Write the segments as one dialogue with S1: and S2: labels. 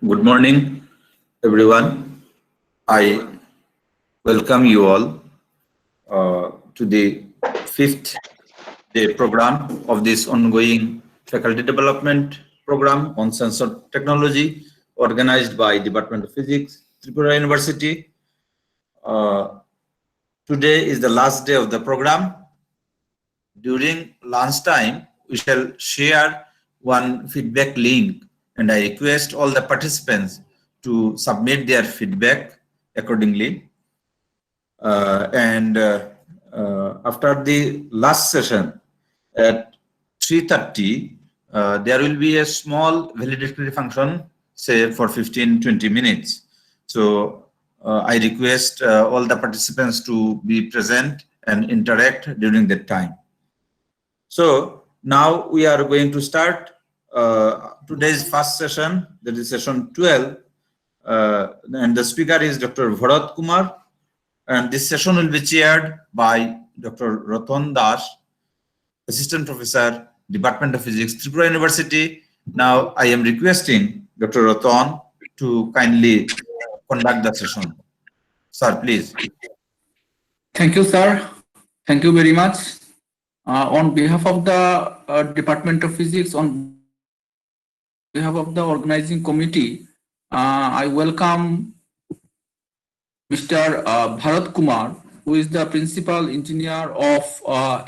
S1: Good morning, everyone. I welcome you all to the fifth day program of this ongoing faculty development program on sensor technology organized by Department of Physics, Tripura University. Today is the last day of the program. During lunchtime, we shall share one feedback link, and I request all the participants to submit their feedback accordingly. After the last session at 3:30, there will be a small validatory function, say for 15-20 minutes. So I request all the participants to be present and interact during that time. So now we are going to start today's first session, that is session 12, and the speaker is Dr. Bharat Kumar, and this session will be chaired by Dr. Ratan Das, Assistant Professor, Department of Physics, Tripura University. Now I am requesting Dr. Ratan to kindly conduct the session. Sir, please.
S2: Thank you, sir. Thank you very much. On behalf of the Department of Physics, on behalf of the organizing committee, I welcome Mr. Bharat Kumar, who is the Principal Engineer of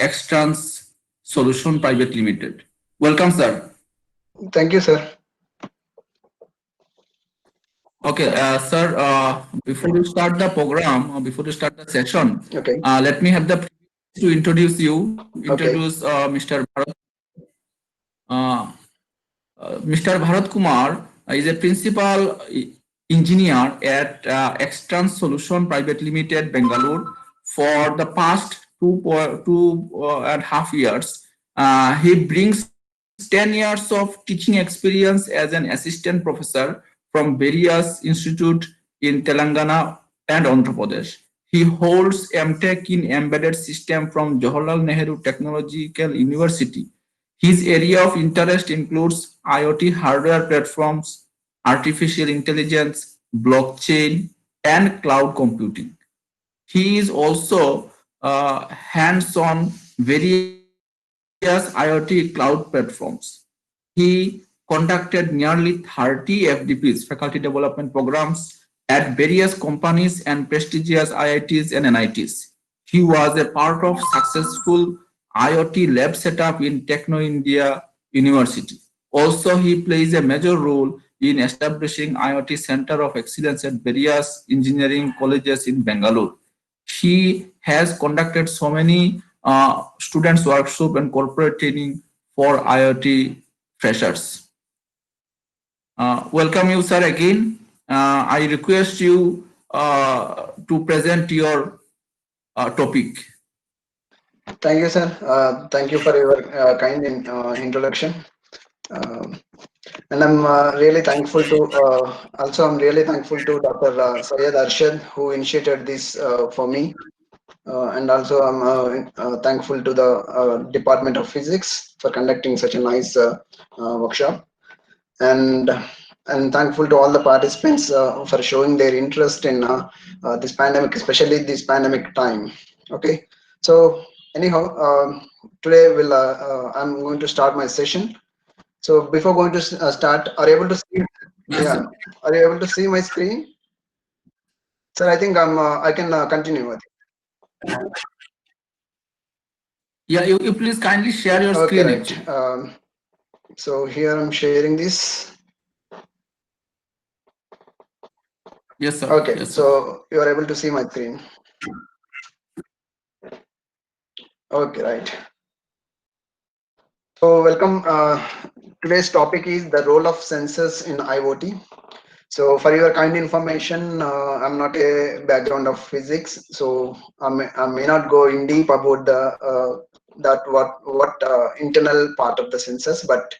S2: Xtrans Solution Private Limited. Welcome, sir.
S3: Thank you, sir.
S2: Okay, sir, before we start the program, before we start the session,
S3: Okay.
S2: let me have the privilege to introduce you,
S3: Okay.
S2: Mr. Bharat. Mr. Bharat Kumar is a principal engineer at Xtrans Solution Private Limited, Bangalore. For the past two and a half years, he brings 10 years of teaching experience as an assistant professor from various institutes in Telangana and Andhra Pradesh. He holds MTech in Embedded System from Jawaharlal Nehru Technological University. His area of interest includes IoT hardware platforms, artificial intelligence, blockchain, and cloud computing. He is also hands-on various IoT cloud platforms. He conducted nearly 30 FDPs, faculty development programs, at various companies and prestigious IITs and NITs. He was a part of successful IoT lab setup in Techno India University. Also, he plays a major role in establishing IoT Center of Excellence at various engineering colleges in Bangalore. He has conducted so many students workshop and corporate training for IoT freshers. Welcome you, sir, again. I request you to present your topic.
S3: Thank you, sir. Thank you for your kind introduction. And I'm really thankful to, I'm really thankful to Dr. Syed Arshad, who initiated this for me. And also I'm thankful to the Department of Physics for conducting such a nice workshop. And thankful to all the participants for showing their interest in this pandemic, especially this pandemic time. Okay, so anyhow, today I'm going to start my session. So before going to start, are you able to see? Yeah, are you able to see my screen? Sir, I think I can continue with it.
S2: Yeah, you please kindly share your screen.
S3: Right. So here I'm sharing this.
S2: Yes, sir.
S3: Okay,
S2: yes, sir.
S3: So you are able to see my screen. Okay, right. So welcome. Today's topic is the role of sensors in IoT. So for your kind information, I'm not a background of physics, so I may not go in deep about the what internal part of the sensors, but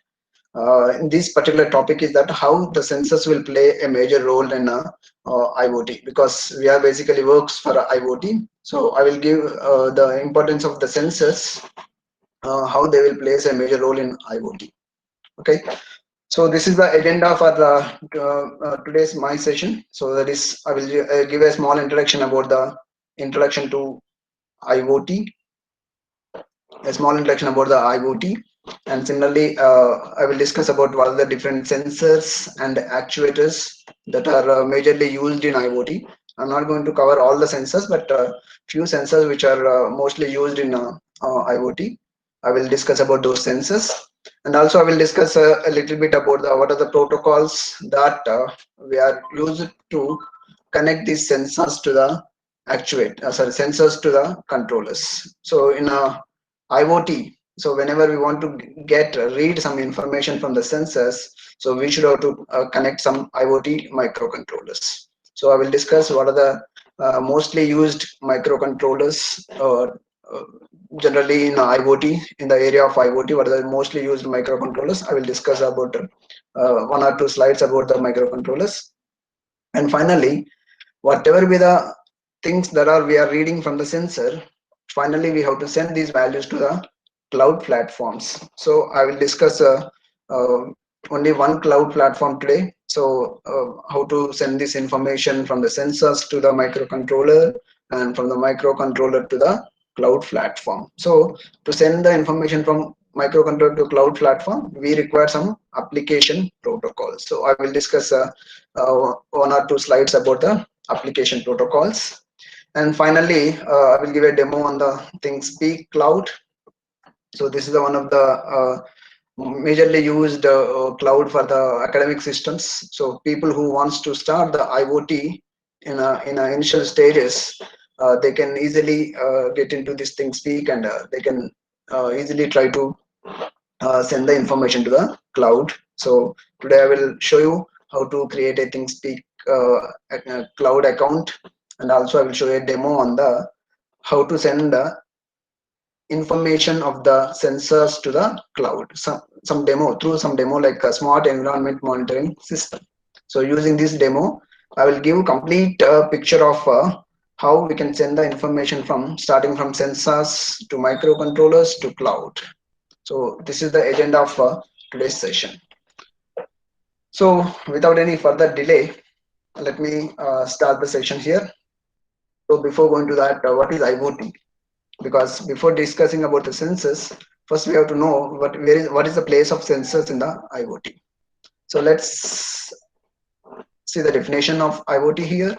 S3: in this particular topic is that how the sensors will play a major role in IoT, because we are basically works for IoT. So I will give the importance of the sensors, how they will play a major role in IoT. Okay. So this is the agenda for the today's my session. So that is, I will give a small introduction about the introduction to IoT, a small introduction about the IoT, and similarly, I will discuss about what are the different sensors and actuators that are majorly used in IoT. I'm not going to cover all the sensors, but few sensors which are mostly used in IoT. I will discuss about those sensors, and also I will discuss a little bit about what are the protocols that we are used to connect these sensors to the sensors to the controllers. So in a IoT, so whenever we want to read some information from the sensors, so we should have to connect some IoT microcontrollers. So I will discuss what are the mostly used microcontrollers generally in IoT, in the area of IoT, what are the mostly used microcontrollers. I will discuss about one or two slides about the microcontrollers. And finally, whatever be the things that we are reading from the sensor, finally we have to send these values to the cloud platforms. So I will discuss uh, only one cloud platform today. So how to send this information from the sensors to the microcontroller, and from the microcontroller to the cloud platform. So to send the information from microcontroller to cloud platform, we require some application protocols. So I will discuss one or two slides about the application protocols. And finally, I will give a demo on the ThingSpeak Cloud. So this is the one of the majorly used cloud for the academic systems. So people who wants to start the IoT in initial stages, they can easily get into this ThingSpeak, and they can easily try to send the information to the cloud. So today I will show you how to create a ThingSpeak cloud account, and also I will show you a demo on the how to send the information of the sensors to the cloud. Some demo through some demo like a smart environment monitoring system. So using this demo, I will give complete picture of how we can send the information from starting from sensors to microcontrollers to cloud. So this is the agenda of today's session. So without any further delay, let me start the session here. So before going to that, what is IoT? Because before discussing about the sensors, first we have to know what is the place of sensors in the IoT. So let's see the definition of IoT here.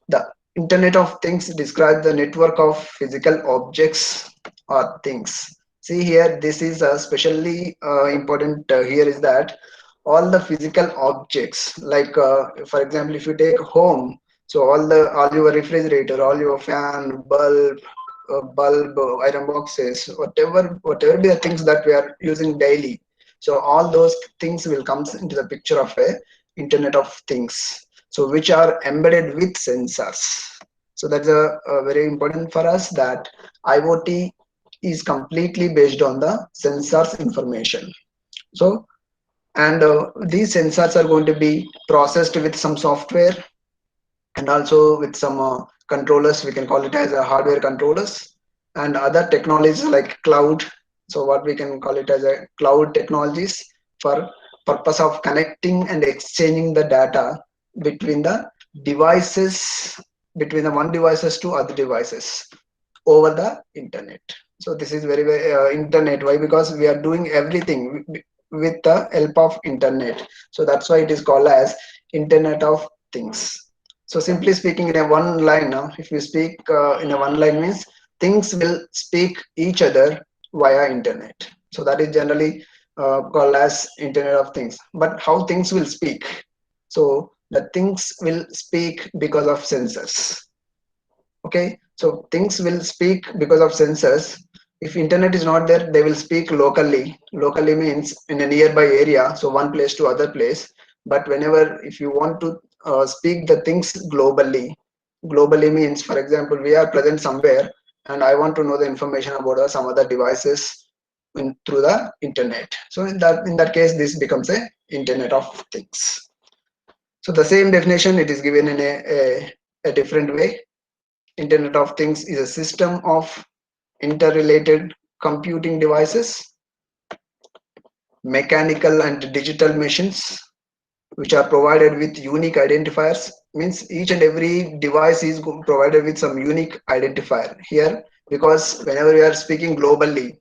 S3: The Internet of Things describes the network of physical objects or things. See here, this is especially important here is that all the physical objects, like for example, if you take home, so all your refrigerator, all your fan, bulb, iron boxes, whatever be the things that we are using daily. So all those things will come into the picture of a Internet of Things. So which are embedded with sensors. So that's a very important for us that IoT is completely based on the sensors information. So and these sensors are going to be processed with some software, and also with some controllers. We can call it as a hardware controllers, and other technologies like cloud. So what we can call it as a cloud technologies for purpose of connecting and exchanging the data between the devices, between the one devices to other devices over the internet. So this is very internet. Why? Because we are doing everything with the help of internet. So that's why it is called as Internet of Things. So simply speaking, in a one line, if you speak in a one line means things will speak each other via internet. So that is generally called as Internet of Things. But how things will speak? So the things will speak because of sensors. Okay, so things will speak because of sensors. If internet is not there, they will speak locally. Locally means in a nearby area, so one place to other place. But whenever if you want to speak the things globally means, for example, we are present somewhere and I want to know the information about some other devices through the internet. So in that case, this becomes a Internet of Things. So the same definition, it is given in a different way. Internet of Things is a system of interrelated computing devices mechanical and digital machines, which are provided with unique identifiers. Means each and every device is provided with some unique identifier here, because whenever we are speaking globally,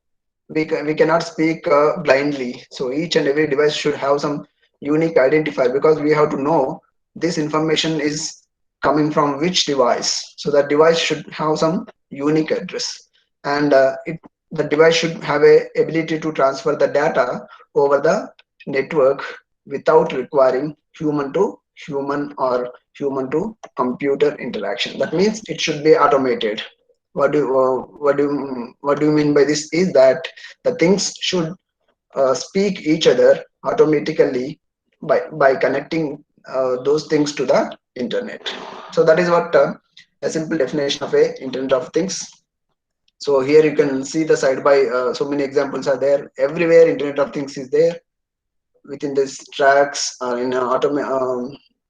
S3: we cannot speak blindly. So each and every device should have some unique identifier, because we have to know this information is coming from which device. So that device should have some unique address, and the device should have a ability to transfer the data over the network without requiring human to human or human to computer interaction. That means it should be automated. What do you mean by this is that the things should speak each other automatically by connecting those things to the internet. So that is what a simple definition of a internet of things. So here you can see the side by so many examples are there. Everywhere internet of things is there within this tracks or in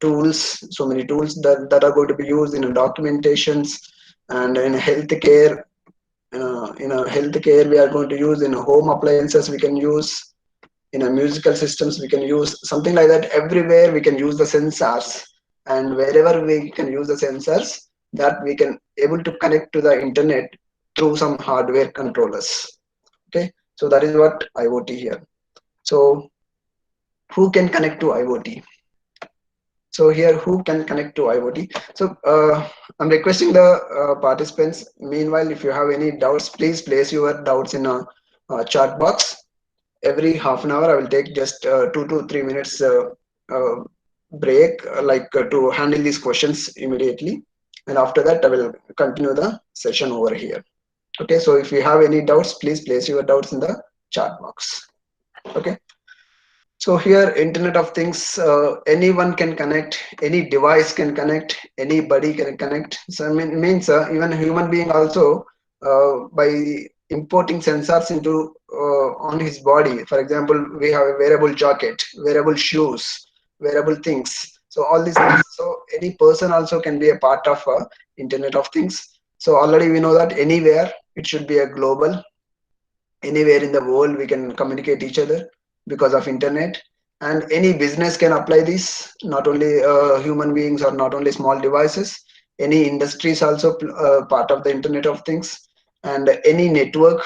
S3: tools. So many tools that are going to be used in documentations, and in healthcare. In a healthcare, we are going to use in home appliances. We can use in a musical systems. We can use something like that. Everywhere we can use the sensors, and wherever we can use the sensors, that we can able to connect to the internet through some hardware controllers. Okay, so that is what IoT here. So who can connect to IoT? So here, who can connect to IoT? So I'm requesting the participants. Meanwhile, if you have any doubts, please place your doubts in a chat box. Every half an hour, I will take just 2 to 3 minutes break, to handle these questions immediately. And after that, I will continue the session over here. Okay, so if you have any doubts, please place your doubts in the chat box. Okay. So here, Internet of Things, anyone can connect, any device can connect, anybody can connect. So means even a human being also, by importing sensors into on his body. For example, we have a wearable jacket, wearable shoes, wearable things. So all these things. So any person also can be a part of Internet of Things. So already we know that anywhere it should be a global. Anywhere in the world we can communicate each other because of internet, and any business can apply this, not only human beings or not only small devices. Any industries also part of the Internet of Things, and any network,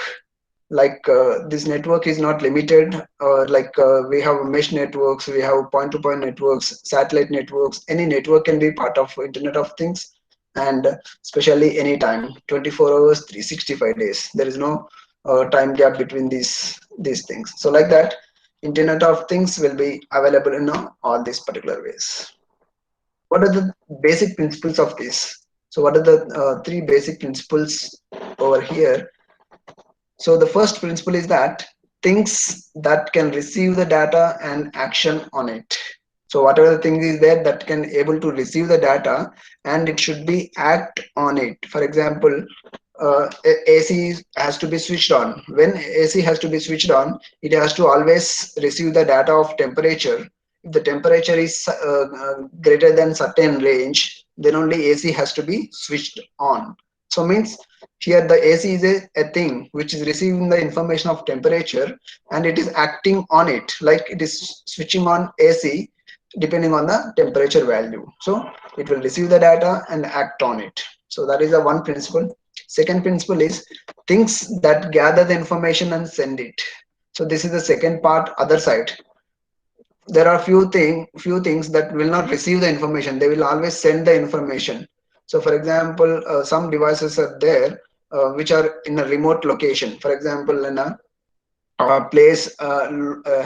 S3: this network is not limited, we have mesh networks, we have point-to-point networks, satellite networks. Any network can be part of Internet of Things, and especially anytime, 24 hours, 365 days. There is no time gap between these things. So like that, Internet of Things will be available in all these particular ways. What are the basic principles of this? So what are the 3 basic principles over here? So the first principle is that things that can receive the data and action on it. So whatever the thing is there that can able to receive the data, and it should be act on it. For example, AC has to be switched on. When AC has to be switched on, it has to always receive the data of temperature. If the temperature is greater than certain range, then only AC has to be switched on. So means here the AC is a thing which is receiving the information of temperature, and it is acting on it, like it is switching on AC depending on the temperature value. So it will receive the data and act on it. So that is the one principle. Second principle is things that gather the information and send it. So this is the second part, other side. There are few things that will not receive the information. They will always send the information. So for example, some devices are there which are in a remote location. For example, in a place,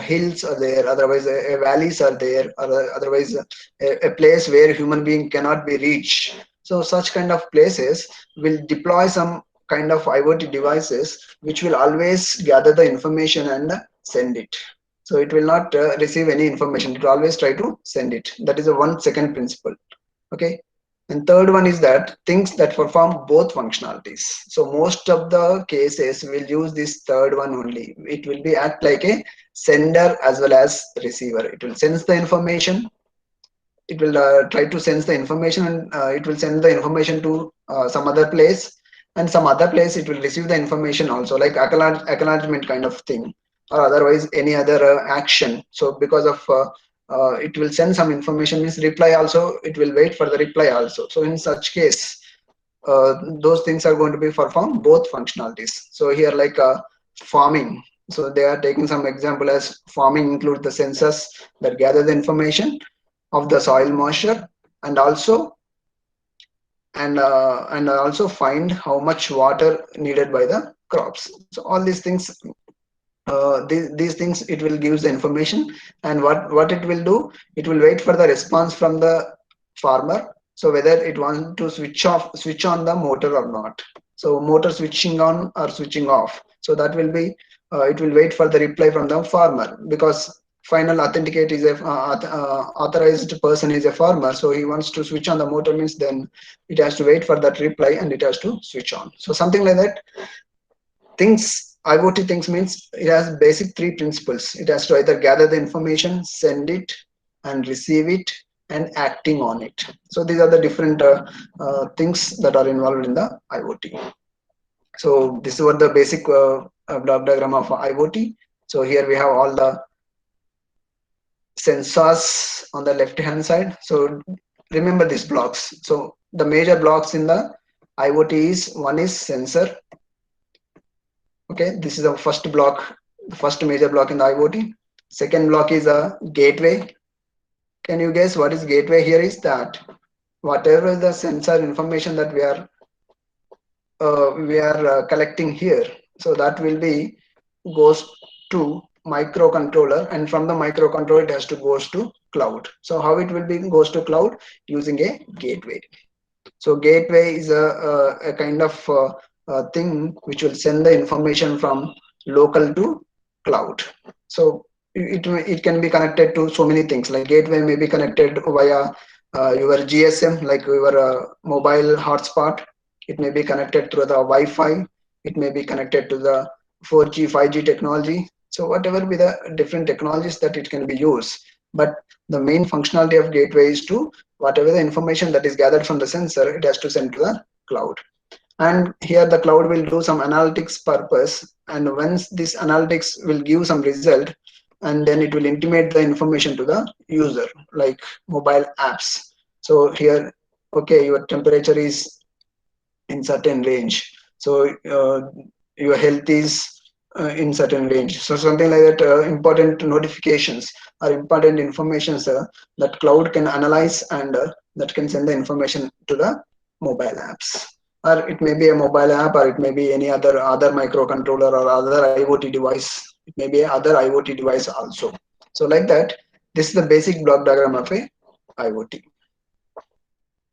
S3: hills are there, otherwise valleys are there, otherwise a place where human being cannot be reached. So such kind of places will deploy some kind of IoT devices which will always gather the information and send it. So it will not receive any information. It will always try to send it. That is the second principle. Okay. And third one is that things that perform both functionalities. So most of the cases will use this third one only. It will be act like a sender as well as receiver. It will sense the information. It will try to sense the information, and it will send the information to some other place, and some other place it will receive the information also, like acknowledgement kind of thing. or otherwise any other action. So because of it will send some information, means reply also, it will wait for the reply also. So in such case, those things are going to be performed both functionalities. So here like farming, so they are taking some example as farming includes the sensors that gather the information of the soil moisture, and also find how much water needed by the crops. So all these things, these things, it will give the information, and what it will do, it will wait for the response from the farmer. So whether it wants to switch on the motor or not, so motor switching on or switching off, so that will be it will wait for the reply from the farmer, because final authenticate is a authorized person is a farmer, so he wants to switch on the motor, means then it has to wait for that reply and it has to switch on. So something like that. Things, IoT things means it has basic three principles. It has to either gather the information, send it, and receive it, and acting on it. So these are the different things that are involved in the IoT. So this is what the basic block diagram of IoT. So here we have all the sensors on the left hand side. So remember these blocks. So the major blocks in the IoT is, one is sensor. Okay, this is the first block, the first major block in the IoT. Second block is a gateway. Can you guess what is gateway? Here is that whatever the sensor information that we are collecting here, so that will be goes to microcontroller, and from the microcontroller it has to goes to cloud. So how it will be goes to cloud? Using a gateway. So gateway is a kind of thing which will send the information from local to cloud. So it can be connected to so many things. Like gateway may be connected via your GSM, like your mobile hotspot. It may be connected through the Wi-Fi. It may be connected to the 4G, 5G technology. So whatever be the different technologies that it can be used. But the main functionality of gateway is to whatever the information that is gathered from the sensor, it has to send to the cloud. And here the cloud will do some analytics purpose, and once this analytics will give some result, and then it will intimate the information to the user, like mobile apps. So here, okay, your temperature is in certain range, so your health is in certain range, so something like that. Important notifications or important informations that cloud can analyze, and that can send the information to the mobile apps. Or it may be a mobile app, or it may be any other microcontroller or other IoT device. It may be other IoT device also. So like that, this is the basic block diagram of a IoT.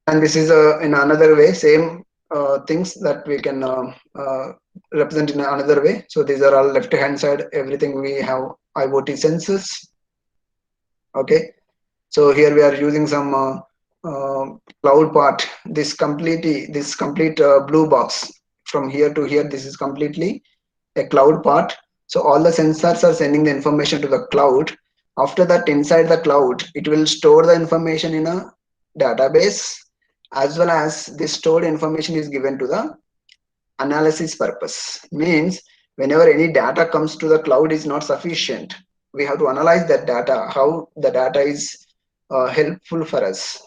S3: And this is in another way, same things that we can represent in another way. So these are all left hand side, everything we have IoT sensors. Okay, so here we are using some cloud part. This complete blue box from here to here, this is completely a cloud part. So all the sensors are sending the information to the cloud. After that, inside the cloud, it will store the information in a database, as well as this stored information is given to the analysis purpose. Means whenever any data comes to the cloud is not sufficient, we have to analyze that data, how the data is helpful for us,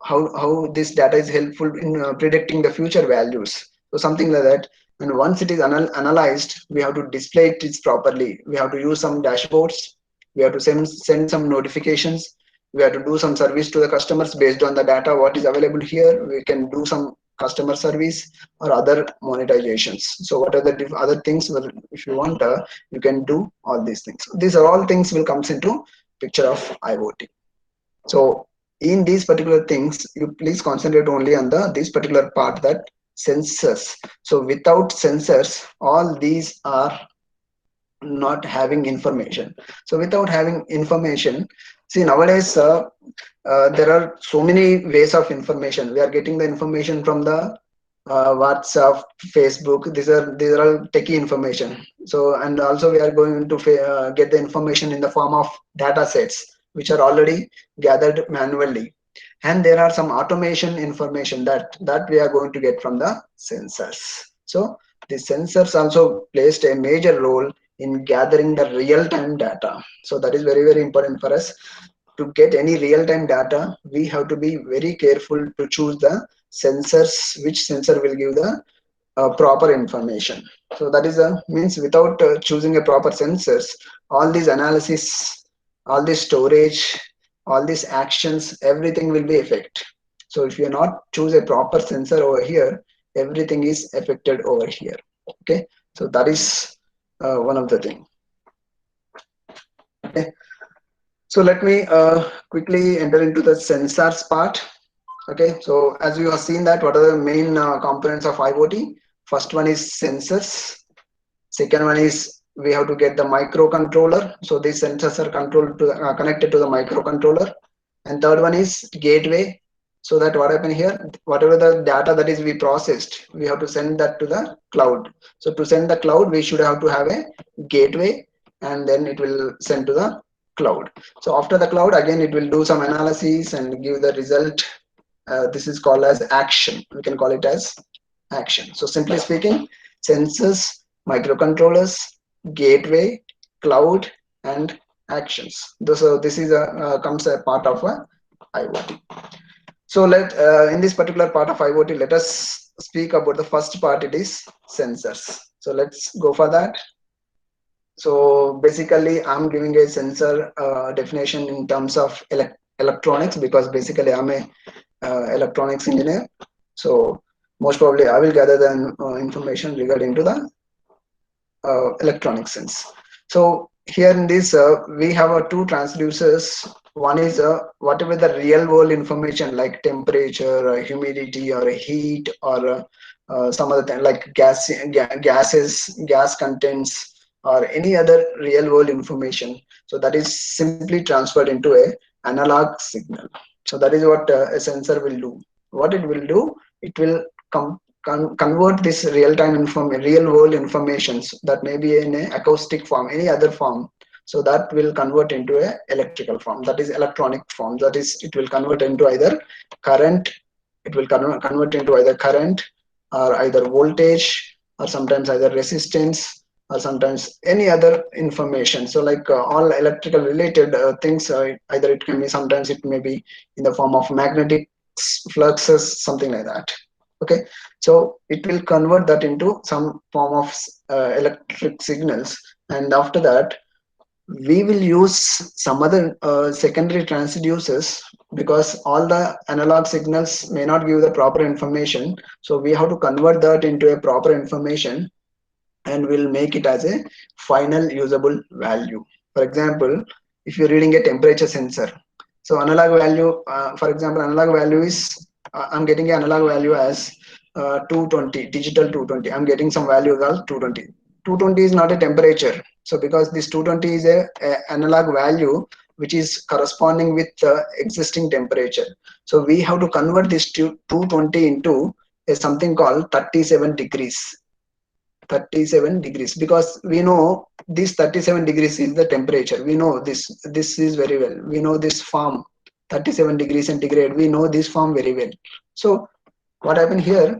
S3: how this data is helpful in predicting the future values. So something like that. And once it is analyzed, we have to display it properly. We have to use some dashboards. We have to send some notifications. We have to do some service to the customers based on the data what is available here. We can do some customer service or other monetizations. So what are the other things? Well, if you want, you can do all these things. These are all things will comes into picture of IoT. So in these particular things, you please concentrate only on this particular part, that sensors. So without sensors, all these are not having information. So without having information, see nowadays there are so many ways of information. We are getting the information from the WhatsApp, Facebook. These are all techie information. So, and also we are going to get the information in the form of data sets which are already gathered manually. And there are some automation information that we are going to get from the sensors. So the sensors also placed a major role in gathering the real-time data. So that is very, very important for us. To get any real-time data, we have to be very careful to choose the sensors, which sensor will give the proper information. So that is means without choosing a proper sensors, all these analysis, all this storage, all these actions, everything will be affected. So if you not choose a proper sensor over here, everything is affected over here. Okay, so that is one of the thing. Okay, so let me quickly enter into the sensors part. Okay, so as you have seen that what are the main components of IoT. First one is sensors. Second one is we have to get the microcontroller. So these sensors are controlled to connected to the microcontroller. And third one is gateway. So that what happened here, whatever the data that is we processed, we have to send that to the cloud. So to send the cloud, we should have to have a gateway, and then it will send to the cloud. So after the cloud, again it will do some analysis and give the result. This is called as action. We can call it as action. So simply speaking, sensors, microcontrollers, gateway, cloud, and actions. So this is comes a part of a IoT. So in this particular part of IoT, let us speak about the first part. It is sensors. So let's go for that. So basically, I'm giving a sensor definition in terms of electronics, because basically I'm a electronics engineer. So most probably I will gather the information regarding to the electronic sense. So here in this we have two transducers. One is whatever the real world information like temperature or humidity or heat or some other thing like gases, gas contents, or any other real world information. So that is simply transferred into a analog signal. So that is what a sensor will do. What it will do, it will convert this real world informations that may be in a acoustic form, any other form. So that will convert into a electrical form, that is electronic form. That is, it will convert into either current, it will convert into either current or either voltage, or sometimes either resistance, or sometimes any other information. So like all electrical related things, either it can be, sometimes it may be in the form of magnetic fluxes, something like that. Okay, so it will convert that into some form of electric signals, and after that we will use some other secondary transducers, because all the analog signals may not give the proper information. So we have to convert that into a proper information, and we'll make it as a final usable value. For example, if you're reading a temperature sensor, so analog value, for example, analog value is I'm getting an analog value as 220, digital 220. I'm getting some value called 220. 220 is not a temperature. So because this 220 is a analog value which is corresponding with the existing temperature. So we have to convert this 220 into something called 37 degrees. 37 degrees, because we know this 37 degrees is the temperature. We know this is very well. We know this form 37 degrees centigrade. We know this form very well. So what happened here,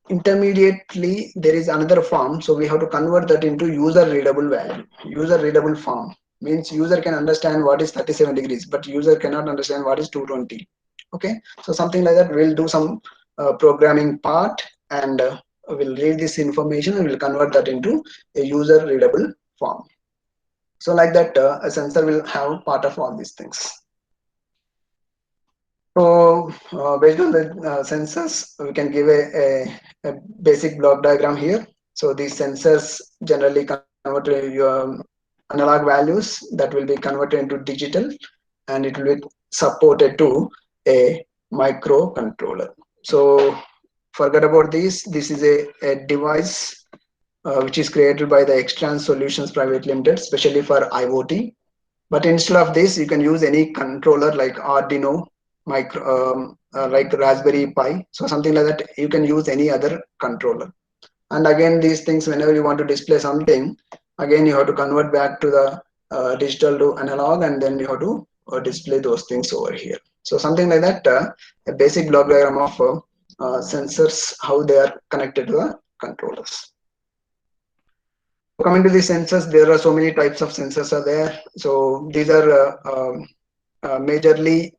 S3: intermediately there is another form. So we have to convert that into user readable value. User readable form means user can understand what is 37 degrees, but user cannot understand what is 220. Okay, so something like that. We'll do some programming part, and we'll read this information and we'll convert that into a user readable form. So like that, a sensor will have part of all these things. So based on the sensors, we can give a basic block diagram here. So these sensors generally convert your analog values that will be converted into digital, and it will be supported to a microcontroller. So forget about this. This is a device which is created by the Extrans Solutions Private Limited, especially for IoT. But instead of this, you can use any controller like Arduino, like Raspberry Pi. So something like that, you can use any other controller. And again, these things, whenever you want to display something, again you have to convert back to the digital to analog, and then you have to display those things over here. So something like that, a basic block diagram of sensors, how they are connected to the controllers. coming to the sensors, there are so many types of sensors are there. So these are majorly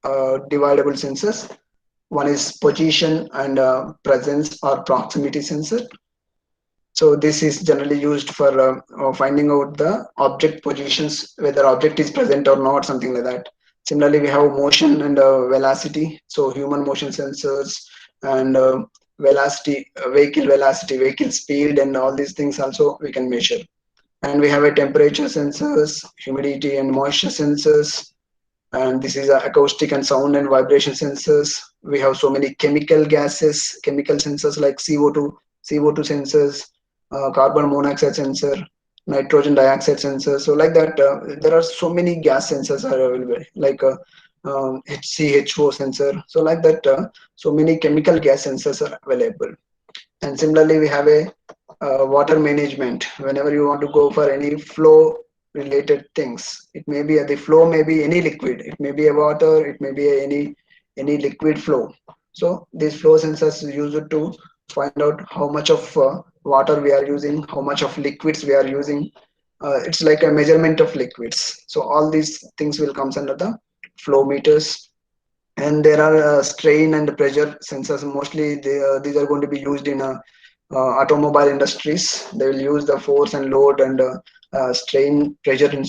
S3: dividable sensors. One is position and presence or proximity sensor. So this is generally used for finding out the object positions, whether object is present or not, something like that. Similarly, we have motion and velocity. So human motion sensors and velocity, vehicle speed, and all these things also we can measure. And we have a temperature sensors, humidity and moisture sensors, and this is acoustic and sound and vibration sensors. We have so many chemical gases, chemical sensors like CO2 sensors, carbon monoxide sensor, nitrogen dioxide sensor. So like that, there are so many gas sensors are available, like HCHO sensor. So like that, so many chemical gas sensors are available. And similarly, we have a water management. Whenever you want to go for any flow related things, it may be the flow may be any liquid, it may be a water, it may be any liquid flow. So these flow sensors is used to find out how much of water we are using, how much of liquids we are using. It's like a measurement of liquids. So all these things will come under the flow meters. And there are strain and pressure sensors. Mostly these are going to be used in automobile industries. They will use the force and load and strain, pressure, and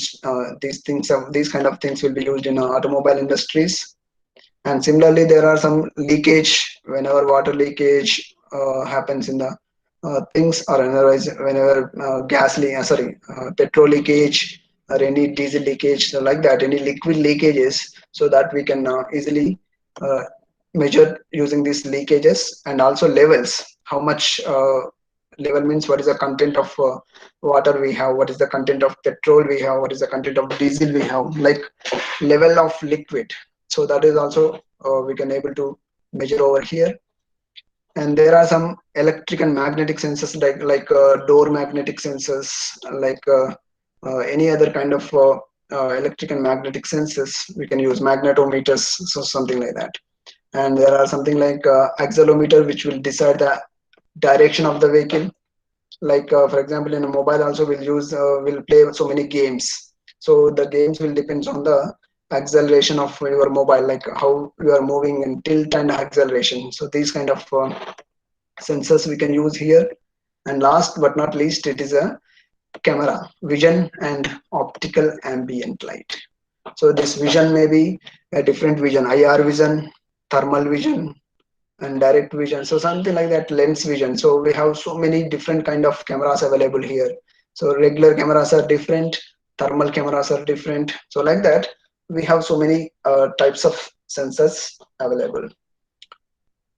S3: these kind of things will be used in automobile industries. And similarly, there are some leakage. Whenever water leakage happens in the things, or otherwise whenever petrol leakage or any diesel leakage, so like that, any liquid leakages, so that we can easily uh, measure using these leakages. And also levels, how much level means what is the content of water we have, what is the content of petrol we have, what is the content of diesel we have, like level of liquid. So that is also we can able to measure over here. And there are some electric and magnetic sensors, like door magnetic sensors, like any other kind of electric and magnetic sensors. We can use magnetometers, so something like that. And there are something like accelerometer, which will decide the direction of the vehicle. Like for example, in a mobile also we'll play so many games. So the games will depends on the acceleration of your mobile, like how you are moving in tilt and acceleration. So these kind of sensors we can use here. And last but not least, it is a camera, vision and optical ambient light. So this vision may be a different vision, IR vision, thermal vision, and direct vision, so something like that, lens vision. So we have so many different kind of cameras available here. So regular cameras are different, thermal cameras are different. So like that, we have so many types of sensors available.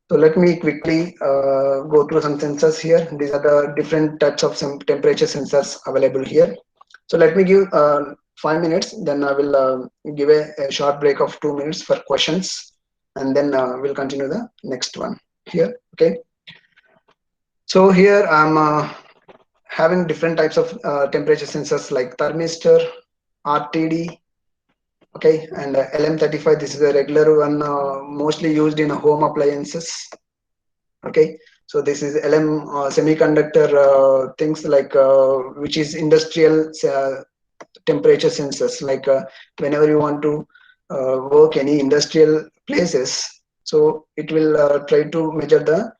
S3: So let me quickly go through some sensors here. These are the different types of some temperature sensors available here. So let me give 5 minutes, then I will give a short break of 2 minutes for questions, and then we'll continue the next one here. Okay. So here I'm having different types of temperature sensors like thermistor, RTD, okay, and LM35. This is a regular one, mostly used in home appliances. Okay, so this is LM semiconductor things, like which is industrial temperature sensors. Like whenever you want to work any industrial places, so it will try to measure the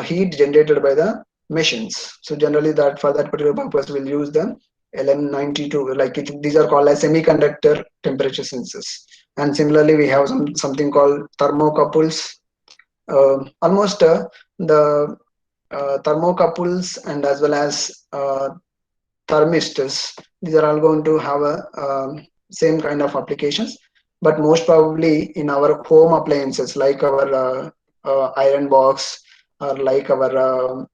S3: heat generated by the machines. So generally, that for that particular purpose, we'll use the LM92. Like these are called as semiconductor temperature sensors. And similarly, we have something called thermocouples. Almost the thermocouples and as well as thermistors, these are all going to have a same kind of applications, but most probably in our home appliances, like our iron box, or like our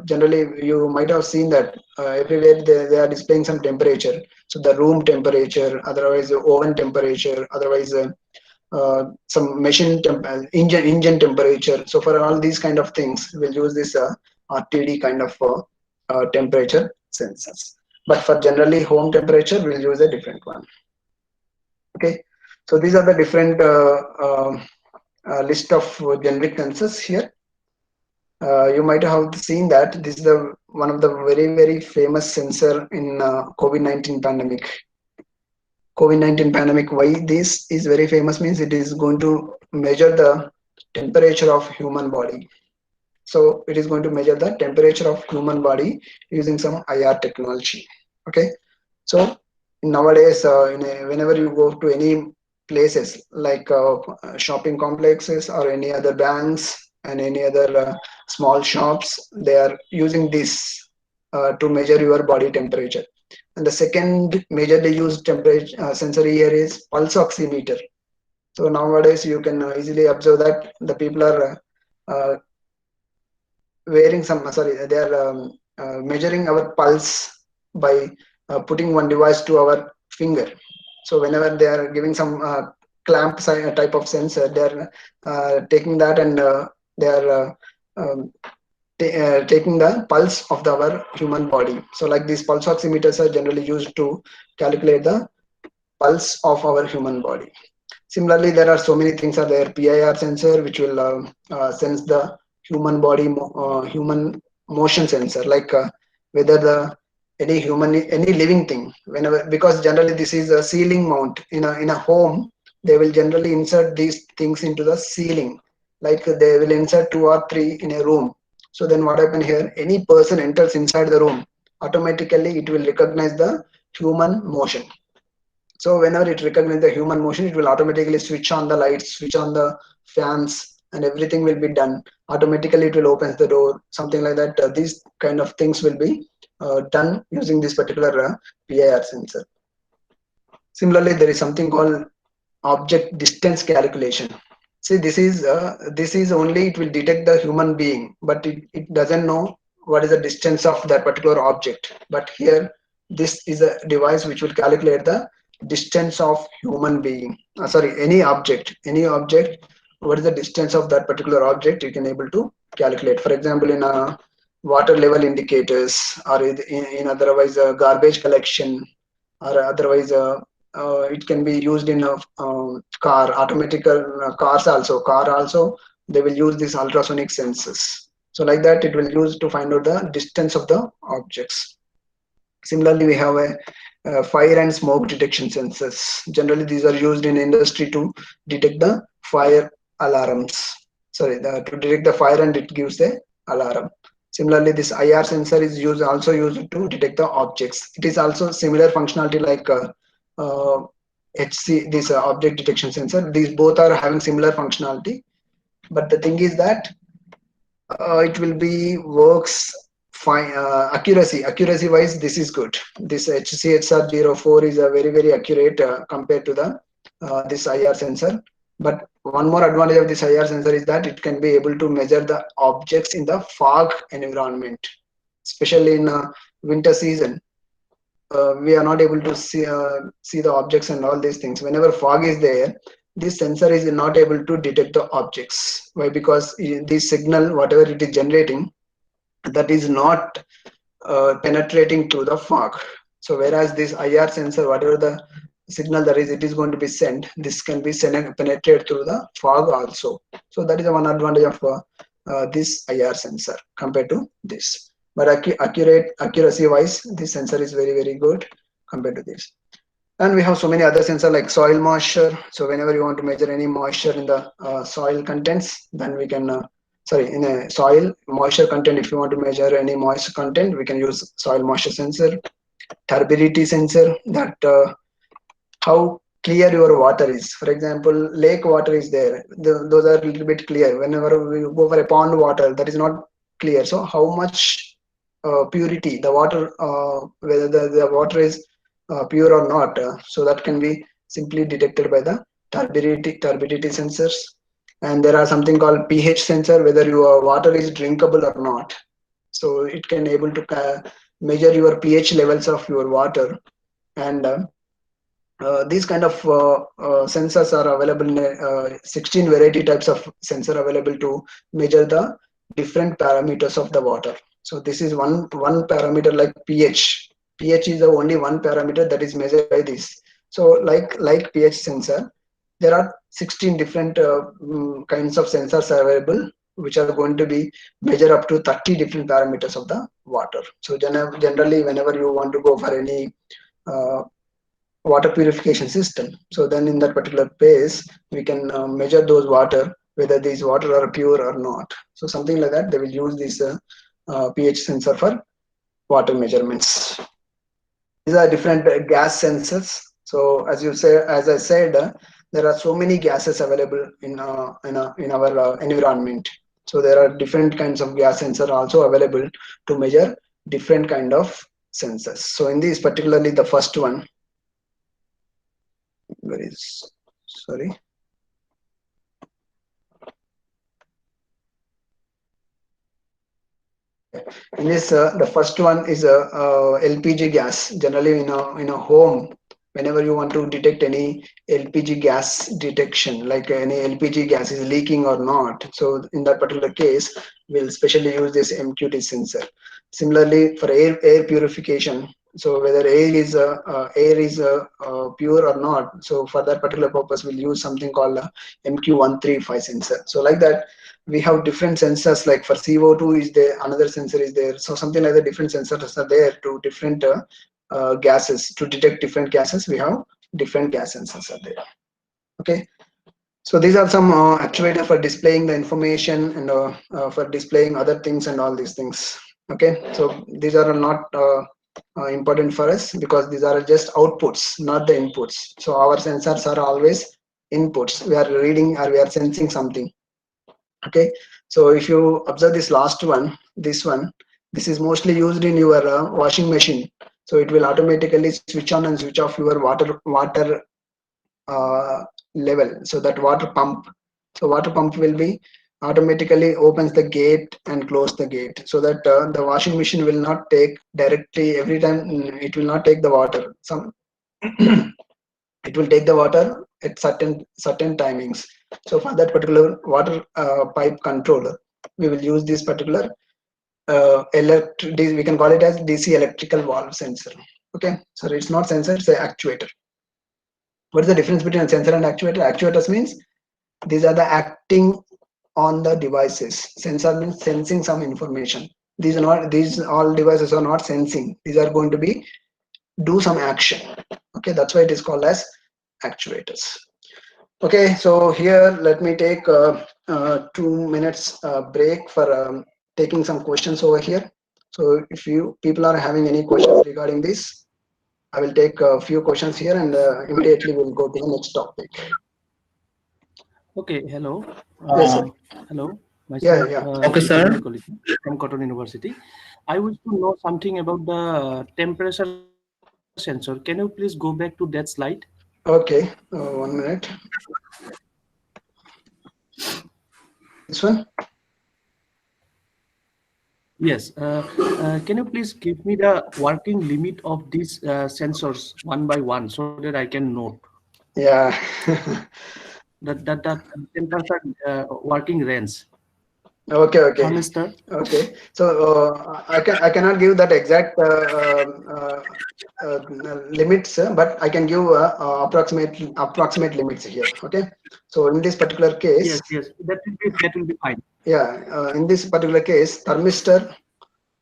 S3: generally you might have seen that everywhere they are displaying some temperature. So the room temperature, otherwise the oven temperature, otherwise some machine engine temperature. So for all these kind of things, we'll use this RTD kind of temperature sensors. But for generally home temperature, we'll use a different one. Okay, so these are the different list of generic sensors here. You might have seen that this is the one of the very famous sensor in COVID-19 pandemic. COVID-19 pandemic. Why this is very famous means it is going to measure the temperature of human body. So it is going to measure the temperature of human body using some IR technology. Okay. So nowadays, whenever you go to any places like shopping complexes or any other banks and any other small shops, they are using this to measure your body temperature. And the second majorly used temperature sensor here is pulse oximeter. So nowadays you can easily observe that the people are wearing some, sorry, they are measuring our pulse by putting one device to our finger. So whenever they are giving some clamp type of sensor, they are taking that and they are um, taking the pulse of our human body. So like these pulse oximeters are generally used to calculate the pulse of our human body. Similarly, there are so many things are there. PIR sensor, which will sense the human body, human motion sensor, like whether the any living thing, whenever, because generally this is a ceiling mount in a home, they will generally insert these things into the ceiling, like they will insert 2 or 3 in a room. So then what happen here? Any person enters inside the room, automatically it will recognize the human motion. So whenever it recognizes the human motion, it will automatically switch on the lights, switch on the fans, and everything will be done. Automatically, it will open the door, something like that. These kind of things will be done using this particular PIR sensor. Similarly, there is something called object distance calculation. See, this is only, it will detect the human being, but it doesn't know what is the distance of that particular object. But here, this is a device which will calculate the distance of human being. Sorry, any object. What is the distance of that particular object? You can able to calculate. For example, in a water level indicators, or in otherwise garbage collection, or otherwise it can be used in a car, automatic car also they will use these ultrasonic sensors. So like that, it will use to find out the distance of the objects. Similarly, we have a fire and smoke detection sensors. Generally, these are used in industry to detect the fire alarms. Sorry, to detect the fire, and it gives the alarm. Similarly, this IR sensor is also used to detect the objects. It is also similar functionality like HC, this object detection sensor. These both are having similar functionality, but the thing is that it will be works fine. Accuracy wise, this is good. This HCHR04 is a very accurate compared to the this IR sensor. But one more advantage of this IR sensor is that it can be able to measure the objects in the fog environment, especially in winter season. We are not able to see the objects and all these things. Whenever fog is there, this sensor is not able to detect the objects. Why? Because this signal, whatever it is generating, that is not penetrating through the fog. So whereas this IR sensor, whatever the signal there is, it is going to be sent. This can be penetrated through the fog also. So that is one advantage of this IR sensor compared to this. But accuracy wise, this sensor is very good compared to this. And we have so many other sensors like soil moisture. So whenever you want to measure any moisture in the soil contents, then we can in a soil moisture content, if you want to measure any moisture content, we can use soil moisture sensor. Turbidity sensor, that how clear your water is. For example, lake water is there, those are a little bit clear. Whenever we go for a pond water, that is not clear. So how much purity the water, whether the water is pure or not, so that can be simply detected by the turbidity sensors. And there are something called pH sensor, whether your water is drinkable or not. So it can able to measure your pH levels of your water. And these kind of sensors are available in 16 variety types of sensor available to measure the different parameters of the water. So this is one parameter like pH. pH is the only one parameter that is measured by this. So like pH sensor, there are 16 different kinds of sensors available which are going to be measure up to 30 different parameters of the water. So generally, whenever you want to go for any water purification system, so then in that particular phase, we can measure those water, whether these water are pure or not. So something like that, they will use this pH sensor for water measurements. These are different gas sensors. So as I said, there are so many gases available in our environment. So there are different kinds of gas sensors also available to measure different kind of sensors. So in this, particularly the first one, where is, sorry. In this, the first one is a LPG gas. Generally, in a home, whenever you want to detect any LPG gas detection, like any LPG gas is leaking or not, so in that particular case, we'll specially use this MQT sensor. Similarly, for air purification, so whether air is pure or not, so for that particular purpose, we'll use something called MQ135 sensor. So like that, we have different sensors, like for CO2 is there, another sensor is there. So something like the different sensors are there to different gases, to detect different gases. We have different gas sensors are there. Okay. So these are some actuators for displaying the information and for displaying other things and all these things. Okay. So these are not important for us because these are just outputs, not the inputs. So our sensors are always inputs. We are reading or we are sensing something. Okay, so if you observe this last one, this is mostly used in your washing machine. So it will automatically switch on and switch off your water level. So that water pump, water pump will be automatically opens the gate and close the gate, so that the washing machine will not take directly every time. It will not take the water. It will take the water at certain timings. So for that particular water pipe controller, we will use this particular we can call it as DC electrical valve sensor. Okay, so it's not sensor, it's an actuator. What is the difference between a sensor and actuator? Actuators means these are the acting on the devices. Sensor means sensing some information. These all devices are not sensing. These are going to be do some action. Okay, that's why it is called as actuators. Okay, so here let me take 2 minutes break for taking some questions over here. So if you people are having any questions regarding this, I will take a few questions here and immediately we'll go to the next topic.
S4: Okay, hello.
S3: Yes, sir.
S4: Hello.
S3: Yeah.
S2: Okay, sir.
S4: From Cotton University. I wish to know something about the temperature sensor. Can you please go back to that slide?
S3: Okay, 1 minute. This one?
S4: Yes. Can you please give me the working limit of these sensors one by one so that I can note
S3: Yeah.
S4: that temperature working range?
S3: Okay.
S4: Thermistor.
S3: Okay. So I cannot give that exact limits, but I can give approximate limits here. Okay. So in this particular case,
S4: Yes, that will be fine.
S3: Yeah. In this particular case, thermistor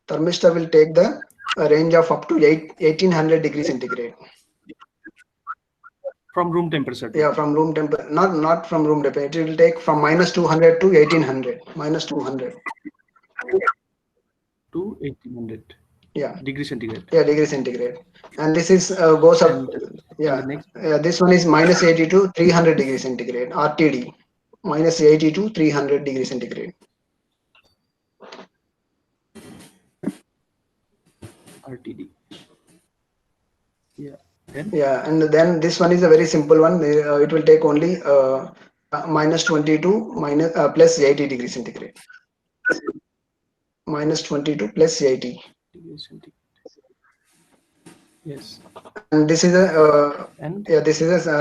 S3: will take the range of up to 1800 degrees centigrade.
S4: From room temperature.
S3: Yeah, from room temperature, not from room temperature. It will take from -200 to 1800, -200
S4: to 1800.
S3: Yeah,
S4: degree centigrade.
S3: Yeah, degree centigrade, and this is goes up.
S4: And
S3: This one is -80 to 300 degrees centigrade. RTD, -80 to 300 degrees centigrade.
S4: RTD. Yeah.
S3: Yeah, and then this one is a very simple one. It will take only -20 to plus 80 degrees centigrade. -22 plus 80.
S4: Yes.
S3: And this is a this is a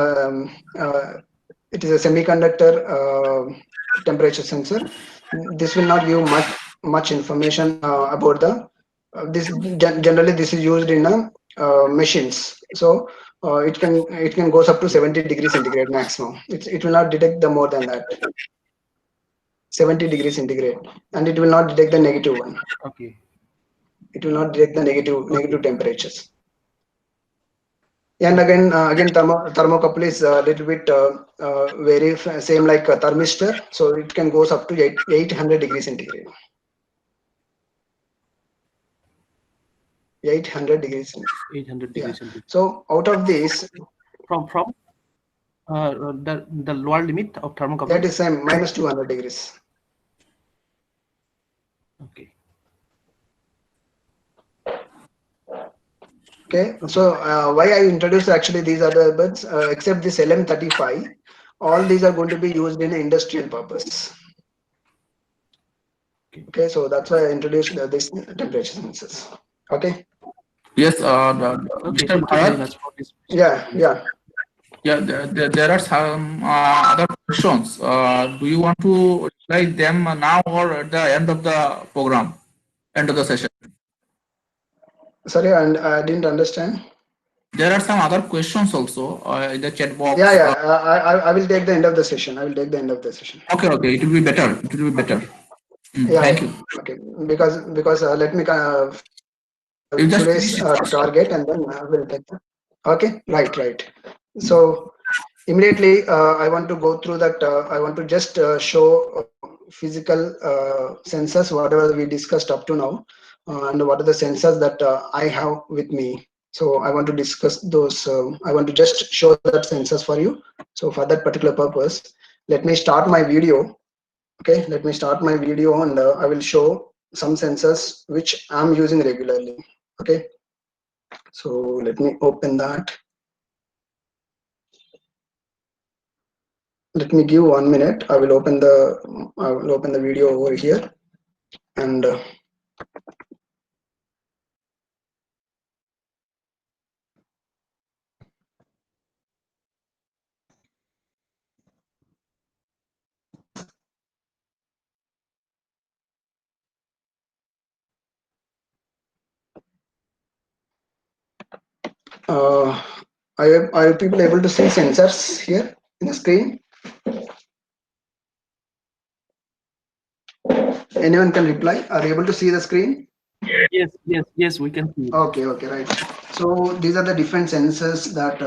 S3: it is a semiconductor temperature sensor. This will not give much information about the this. Generally, this is used in machines. So it can goes up to 70 degrees centigrade maximum. It will not detect the more than that. 70 degrees centigrade, and it will not detect the negative one.
S4: Okay.
S3: It will not detect the negative temperatures. And again, thermocouple is a little bit very same like a thermistor, so it can goes up to 800 degrees centigrade. 800 degrees.
S4: 800
S3: Yeah.
S4: degrees centigrade.
S3: So out of this,
S4: From the lower limit of thermocouple.
S3: that is same minus 200 degrees.
S4: Okay.
S3: Okay, so why I introduced actually these other buds, except this LM35, all these are going to be used in industrial purpose. Okay, so that's why I introduced this temperature sensors. Okay.
S2: Yes,
S4: Okay,
S2: Mr.
S4: thank you very
S2: Bharat.
S4: much for this.
S3: Yeah.
S2: Yeah, there are some other questions. Do you want to reply them now or at the end of the program, end of the session?
S3: Sorry, and I didn't understand.
S2: There are some other questions also in the chat box.
S3: Yeah. I will take the end of the session. I will take the end of the session.
S2: Okay, it will be better. It will be better.
S3: Yeah.
S2: Thank you.
S3: Okay, because let me
S2: You just
S3: today's
S2: finish it first.
S3: target, and then I will take the. Okay, right. So immediately I want to go through that. I want to just show physical sensors, whatever we discussed up to now, and what are the sensors that I have with me. So I want to discuss those. I want to just show that sensors for you. So for that particular purpose, let me start my video. Okay, let me start my video, and I will show some sensors which I'm using regularly. Okay, so let me open that. Let me give 1 minute. I will open the video over here, and are people able to see sensors here in the screen? Anyone can reply. Are you able to see the screen?
S4: Yes, we can see it.
S3: Okay, right. So these are the different sensors that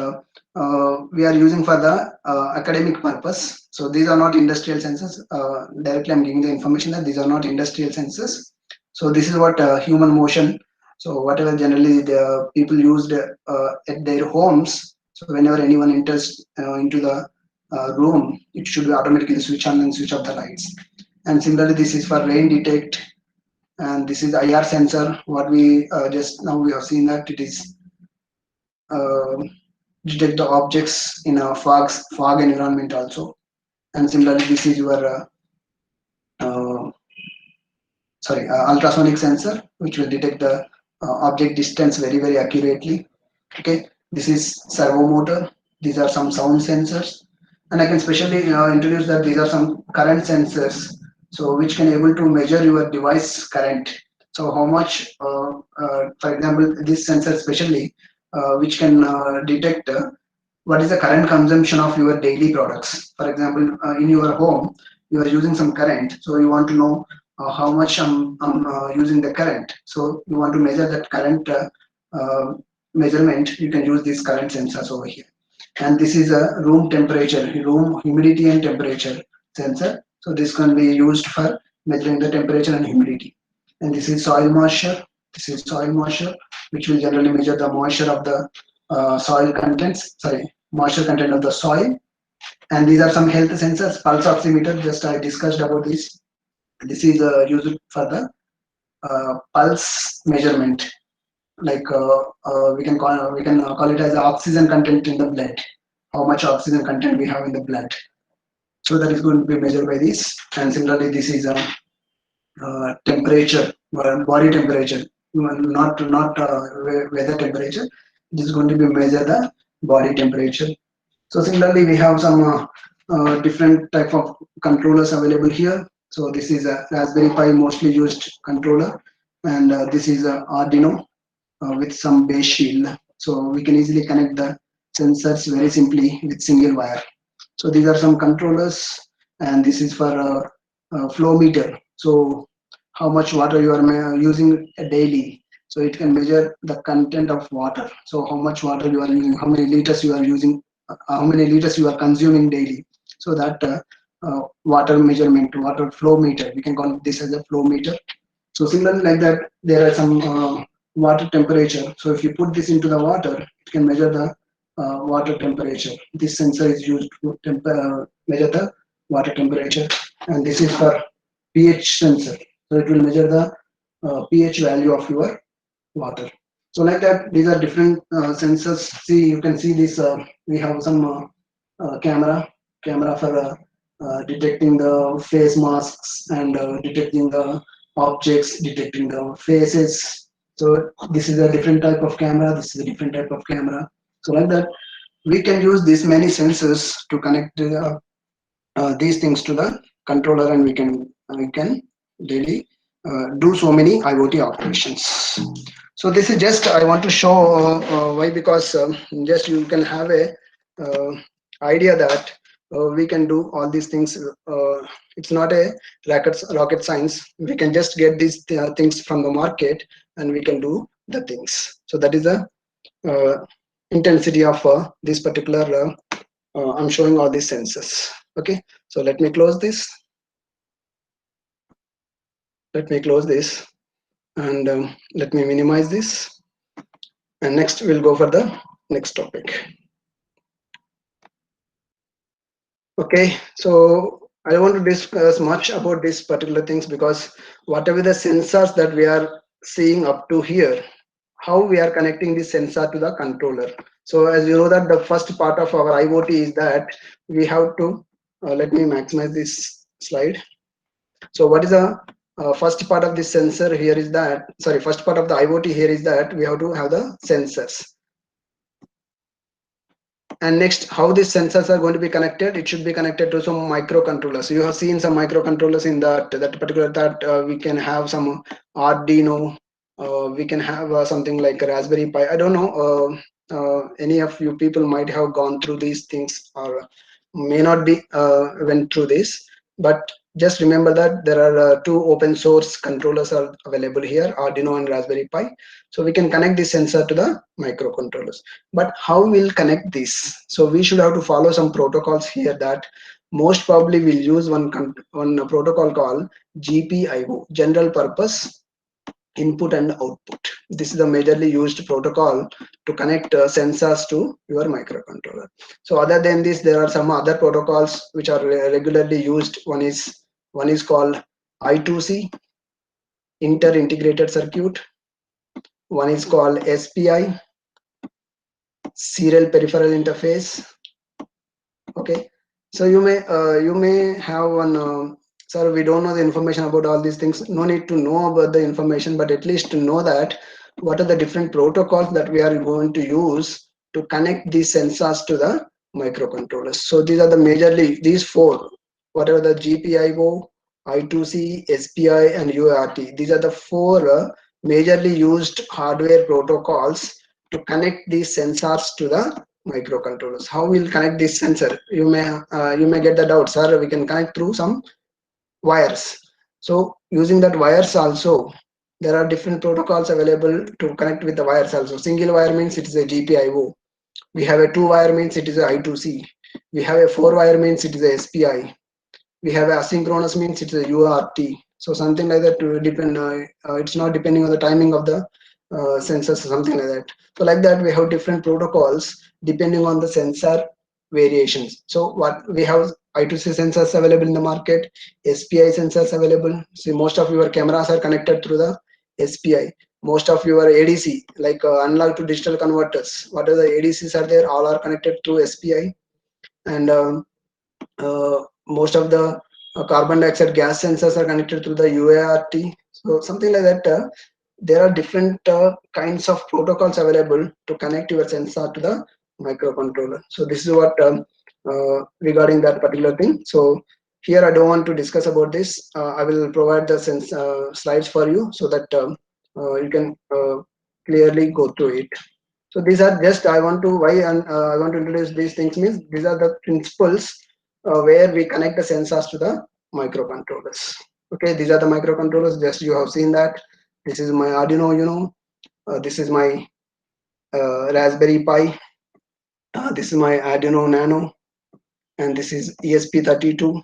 S3: we are using for the academic purpose. So these are not industrial sensors. Directly, I'm giving the information that these are not industrial sensors. So this is what human motion. So whatever generally the people used at their homes. So whenever anyone enters into the room, it should automatically switch on and switch off the lights. And similarly, this is for rain detect, and this is IR sensor. What we just now we have seen that it is detect the objects in a fog environment also. And similarly, this is your ultrasonic sensor, which will detect the object distance very accurately. Okay, this is servo motor. These are some sound sensors, and I can specially introduce that these are some current sensors, so which can able to measure your device current. So how much, for example, this sensor specially, which can detect what is the current consumption of your daily products. For example, in your home, you are using some current, so you want to know how much I'm using the current. So you want to measure that current measurement. You can use these current sensors over here. And this is a room temperature, room humidity and temperature sensor. So this can be used for measuring the temperature and humidity. And this is soil moisture. This is soil moisture, which will generally measure the moisture of the soil contents. Moisture content of the soil. And these are some health sensors. Pulse oximeter. Just I discussed about this. This is used for the pulse measurement. Like we can call it as the oxygen content in the blood. How much oxygen content we have in the blood. So that is going to be measured by this. And similarly, this is a temperature, body temperature, not weather temperature. It is going to be measure the body temperature. So similarly, we have some different type of controllers available here. So this is a Raspberry Pi mostly used controller, and this is a Arduino with some base shield. So we can easily connect the sensors very simply with single wire. So these are some controllers, and this is for flow meter. So how much water you are using daily. So it can measure the content of water. So how much water you are using, how many liters you are using, how many liters you are consuming daily. So that water measurement, water flow meter, we can call this as a flow meter. So similarly like that, there are some water temperature. So if you put this into the water, it can measure the water temperature. This sensor is used to measure the water temperature, and this is for pH sensor. So it will measure the pH value of your water. So like that, these are different sensors. See, you can see this. We have some camera for detecting the face masks and detecting the objects, detecting the faces. So this is a different type of camera. This is a different type of camera. So like that, we can use these many sensors to connect these things to the controller, and we can daily do so many IoT operations. So this is just I want to show why, because just you can have a idea that we can do all these things. It's not a rocket science. We can just get these things from the market, and we can do the things. So that is the uh, intensity of this particular I'm showing all these sensors. Okay, so let me close this. And let me minimize this. And next we'll go for the next topic. Okay, so I don't want to discuss much about these particular things, because whatever the sensors that we are seeing up to here, how we are connecting this sensor to the controller. So as you know that the first part of our IoT is that we have to, let me maximize this slide. So what is the first part of this sensor here is that, sorry, first part of the IoT here is that we have to have the sensors. And next, how these sensors are going to be connected? It should be connected to some microcontrollers. You have seen some microcontrollers in that particular, that we can have some Arduino, we can have something like a Raspberry Pi. I don't know, any of you people might have gone through these things, or may not be went through this, but just remember that there are two open source controllers are available here, Arduino and Raspberry Pi. So we can connect this sensor to the microcontrollers. But how we'll connect this? So we should have to follow some protocols here, that most probably we'll use one protocol called GPIO, general purpose input and output. This is the majorly used protocol to connect sensors to your microcontroller. So other than this, there are some other protocols which are regularly used. One is called I2C, inter-integrated circuit. One is called SPI, serial peripheral interface. Okay, so you may have one sir, we don't know the information about all these things. No need to know about the information, but at least to know that what are the different protocols that we are going to use to connect these sensors to the microcontrollers. So these are the majorly these four, whatever the GPIO, I2C, SPI and UART. These are the four majorly used hardware protocols to connect these sensors to the microcontrollers. How we'll connect this sensor? You may get the doubt, sir. We can connect through some wires. So using that wires also, there are different protocols available to connect with the wires also. Single wire means it is a GPIO. We have a 2 wire means it is a I2C. We have a 4 wire means it is a SPI. We have asynchronous means it's a UART. So something like that to depend. It's not depending on the timing of the sensors or something like that. So like that, we have different protocols depending on the sensor variations. So what we have, I2C sensors available in the market, SPI sensors available. See, most of your cameras are connected through the SPI. Most of your ADC, like analog to digital converters, whatever the ADCs are there, all are connected through SPI. And most of the carbon dioxide gas sensors are connected through the UART. So something like that. There are different kinds of protocols available to connect your sensor to the microcontroller. So this is what regarding that particular thing. So here I don't want to discuss about this. I will provide the slides for you so that you can clearly go through it. So these are just I want to introduce these things, means these are the principles where we connect the sensors to the microcontrollers. Okay, these are the microcontrollers. Just you have seen that. This is my Arduino Uno. This is my Raspberry Pi. This is my Arduino Nano, and this is ESP32.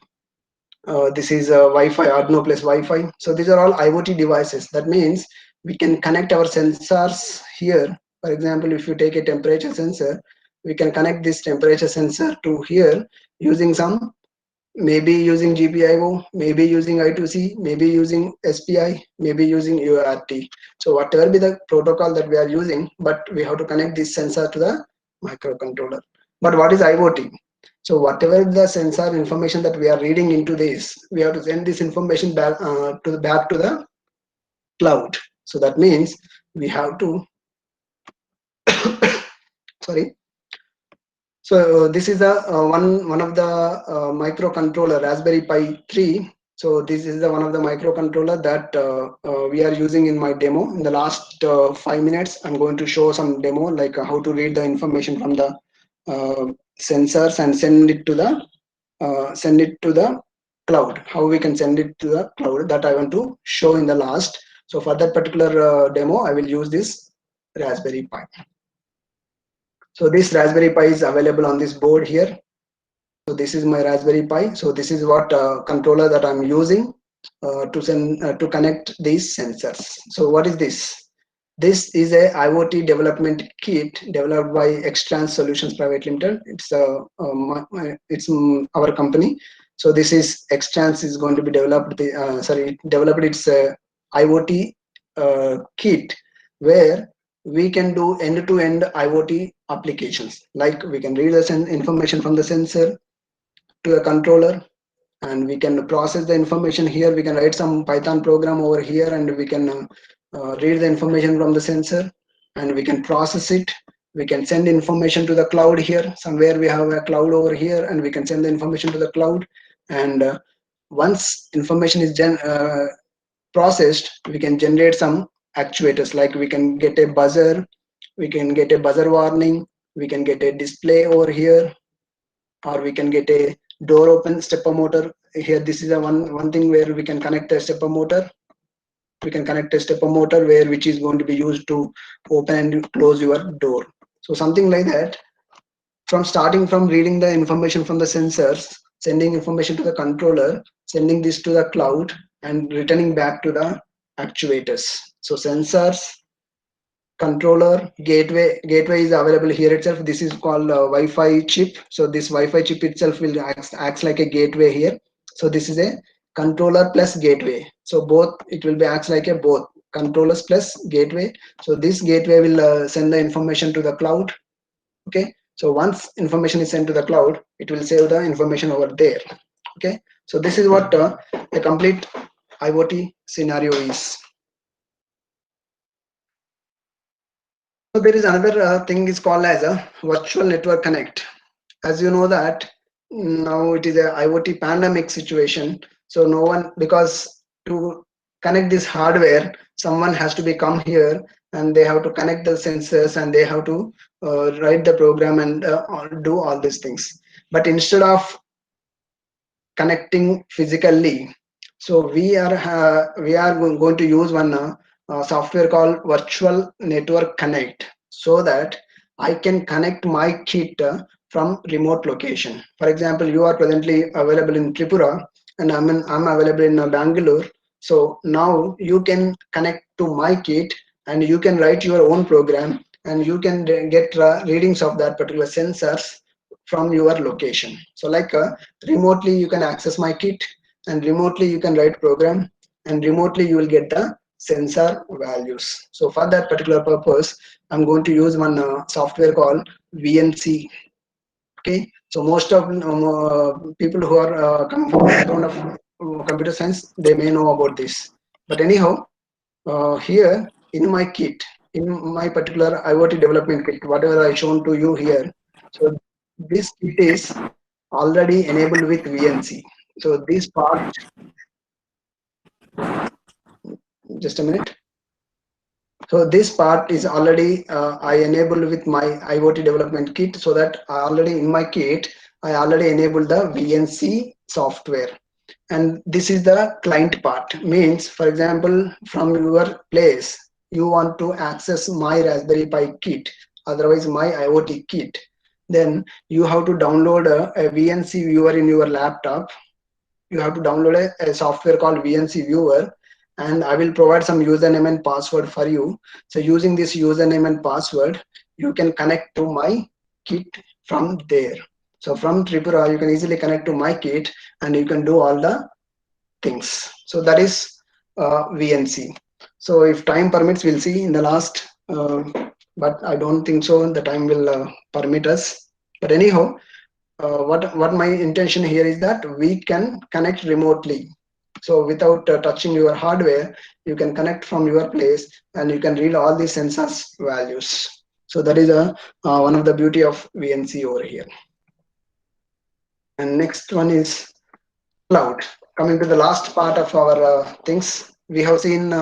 S3: This is Wi-Fi, Arduino plus Wi-Fi. So these are all IoT devices. That means we can connect our sensors here. For example, if you take a temperature sensor, we can connect this temperature sensor to here using some, maybe using GPIO, maybe using I2C, maybe using SPI, maybe using UART. So whatever be the protocol that we are using, but we have to connect this sensor to the microcontroller. But what is IoT? So whatever the sensor information that we are reading into this, we have to send this information back to the cloud. So that means we have to sorry. So this is the one of the microcontroller, Raspberry Pi 3. So this is the one of the microcontroller that we are using in my demo. In the last 5 minutes, I'm going to show some demo like how to read the information from the sensors and send it to the cloud. How we can send it to the cloud, that I want to show in the last. So for that particular demo, I will use this Raspberry Pi. So this Raspberry Pi is available on this board here. So this is my Raspberry Pi. So this is what controller that I'm using to connect these sensors. So what is this? This is a IoT development kit developed by Xtrans Solutions Private Limited. It's our company. So this is Xtrans is going to be developed. Developed its IoT kit where we can do end-to-end IoT applications. Like we can read the information from the sensor to a controller, and we can process the information here. We can write some Python program over here, and we can read the information from the sensor, and we can process it. We can send information to the cloud here. Somewhere we have a cloud over here, and we can send the information to the cloud. And once information is processed, we can generate some actuators. Like we can get a buzzer, we can get a buzzer warning, we can get a display over here, or we can get a door open stepper motor here. This is a one thing where we can connect a stepper motor. We can connect a stepper motor which is going to be used to open and close your door. So something like that. Starting from reading the information from the sensors, sending information to the controller, sending this to the cloud, and returning back to the actuators. So sensors, controller, gateway is available here itself. This is called Wi-Fi chip. So this Wi-Fi chip itself will acts like a gateway here. So this is a controller plus gateway. So both, it will be acts like a both controllers plus gateway. So this gateway will send the information to the cloud. Okay. So once information is sent to the cloud, it will save the information over there. Okay. So this is what a complete IoT scenario is. So there is another thing is called as a virtual network connect. As you know that now it is a IoT pandemic situation. So no one, because to connect this hardware, someone has to be come here and they have to connect the sensors and they have to write the program and do all these things. But instead of connecting physically, so we are going to use one software called Virtual Network Connect, so that I can connect my kit from remote location. For example, you are presently available in Tripura and I'm available in Bangalore. So now you can connect to my kit and you can write your own program and you can get readings of that particular sensors from your location. So like remotely you can access my kit, and remotely you can write program, and remotely you will get the sensor values. So for that particular purpose, I'm going to use one software called VNC. Okay, so most of people who are coming from the background of computer science, they may know about this. But anyhow, here in my kit, in my particular IoT development kit, whatever I shown to you here, so this kit is already enabled with VNC. So this part, just a minute. So this part is already I enabled with my IoT development kit, so that already in my kit I already enabled the VNC software. And this is the client part. Means, for example, from your place, you want to access my Raspberry Pi kit, otherwise my IoT kit. Then you have to download a VNC viewer in your laptop. You have to download a software called VNC viewer, and I will provide some username and password for you. So using this username and password, you can connect to my kit from there. So from Tripura, you can easily connect to my kit and you can do all the things. So that is VNC. So if time permits, we'll see in the last, but I don't think so. The time will permit us. But anyhow, what my intention here is that we can connect remotely. So without touching your hardware, you can connect from your place and you can read all the sensors values. So that is one of the beauty of VNC over here. And next one is cloud. Coming to the last part of our things, we have seen.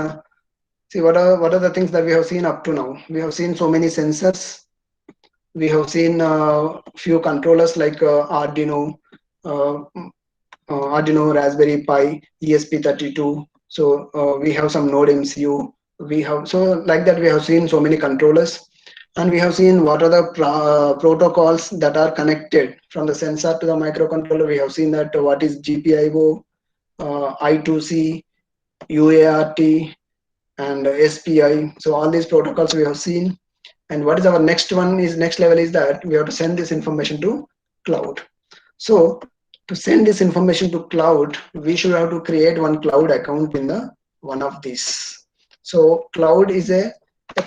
S3: See what are the things that we have seen up to now. We have seen so many sensors. We have seen few controllers like Arduino, Raspberry Pi, ESP32. So we have some Node MCU. We have so like that. We have seen so many controllers. And we have seen what are the protocols that are connected from the sensor to the microcontroller. We have seen that what is GPIO, I2C, UART, and SPI. So all these protocols we have seen. And what is our next level is that we have to send this information to cloud. So to send this information to cloud, we should have to create one cloud account in the one of these. So cloud is a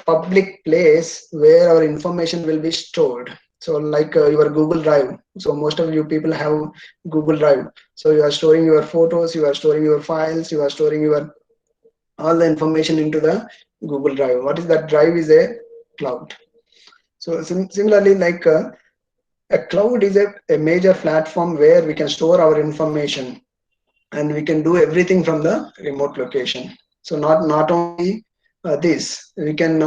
S3: public place where our information will be stored. So like your Google Drive. So most of you people have Google Drive. So you are storing your photos, you are storing your files, you are storing your all the information into the Google Drive. What is that drive is a cloud. So similarly, like a cloud is a major platform where we can store our information and we can do everything from the remote location. So not only this, we can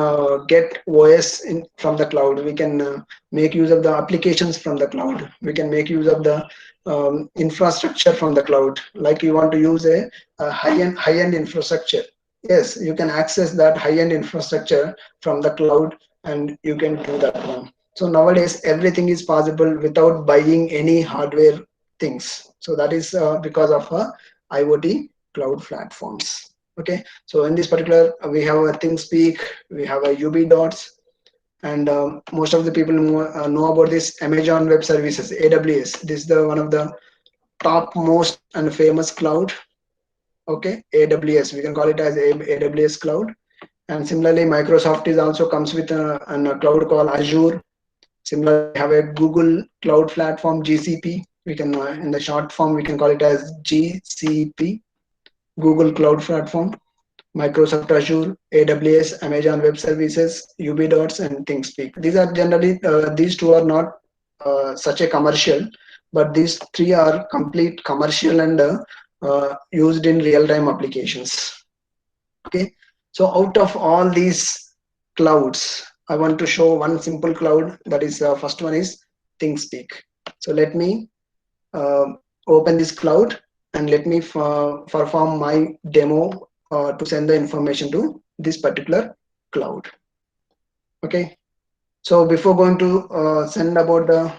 S3: get OS from the cloud. We can make use of the applications from the cloud. We can make use of the infrastructure from the cloud. Like you want to use a high-end infrastructure. Yes, you can access that high-end infrastructure from the cloud and you can do that one. So nowadays, everything is possible without buying any hardware things. So that is because of IoT cloud platforms. Okay, so in this particular, we have a ThinkSpeak, we have a UBDots, and most of the people know about this Amazon Web Services, AWS. This is the one of the top most and famous cloud. Okay, AWS, we can call it as AWS cloud. And similarly, Microsoft is also comes with a cloud called Azure. Similarly, we have a Google cloud platform, GCP. We can in the short form we can call it as GCP, Google Cloud Platform, Microsoft Azure, AWS, Amazon Web Services, UBDots, and ThinkSpeak. These are generally these two are not such a commercial, but these three are complete commercial and used in real-time applications. Okay, so out of all these clouds, I want to show one simple cloud. That is first one is ThinkSpeak. So let me open this cloud and let me perform my demo to send the information to this particular cloud. Okay, so before going to send about the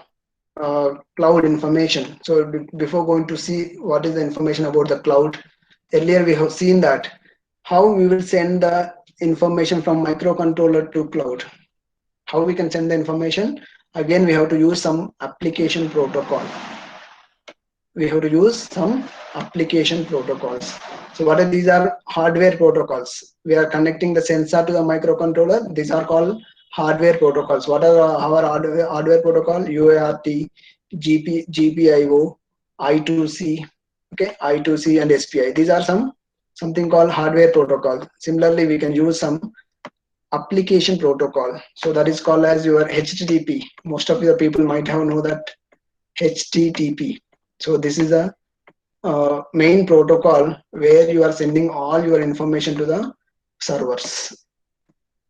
S3: cloud information, so before going to see what is the information about the cloud, earlier we have seen that how we will send the information from microcontroller to cloud. How we can send the information? Again, we have to use some application protocol. We have to use some application protocols. So what are these are hardware protocols. We are connecting the sensor to the microcontroller. These are called hardware protocols. What are our hardware protocol? UART, GPIO, I2C, okay, I2C and SPI. These are something called hardware protocol. Similarly, we can use some application protocol. So that is called as your HTTP. Most of your people might have know that HTTP. So this is a main protocol where you are sending all your information to the servers.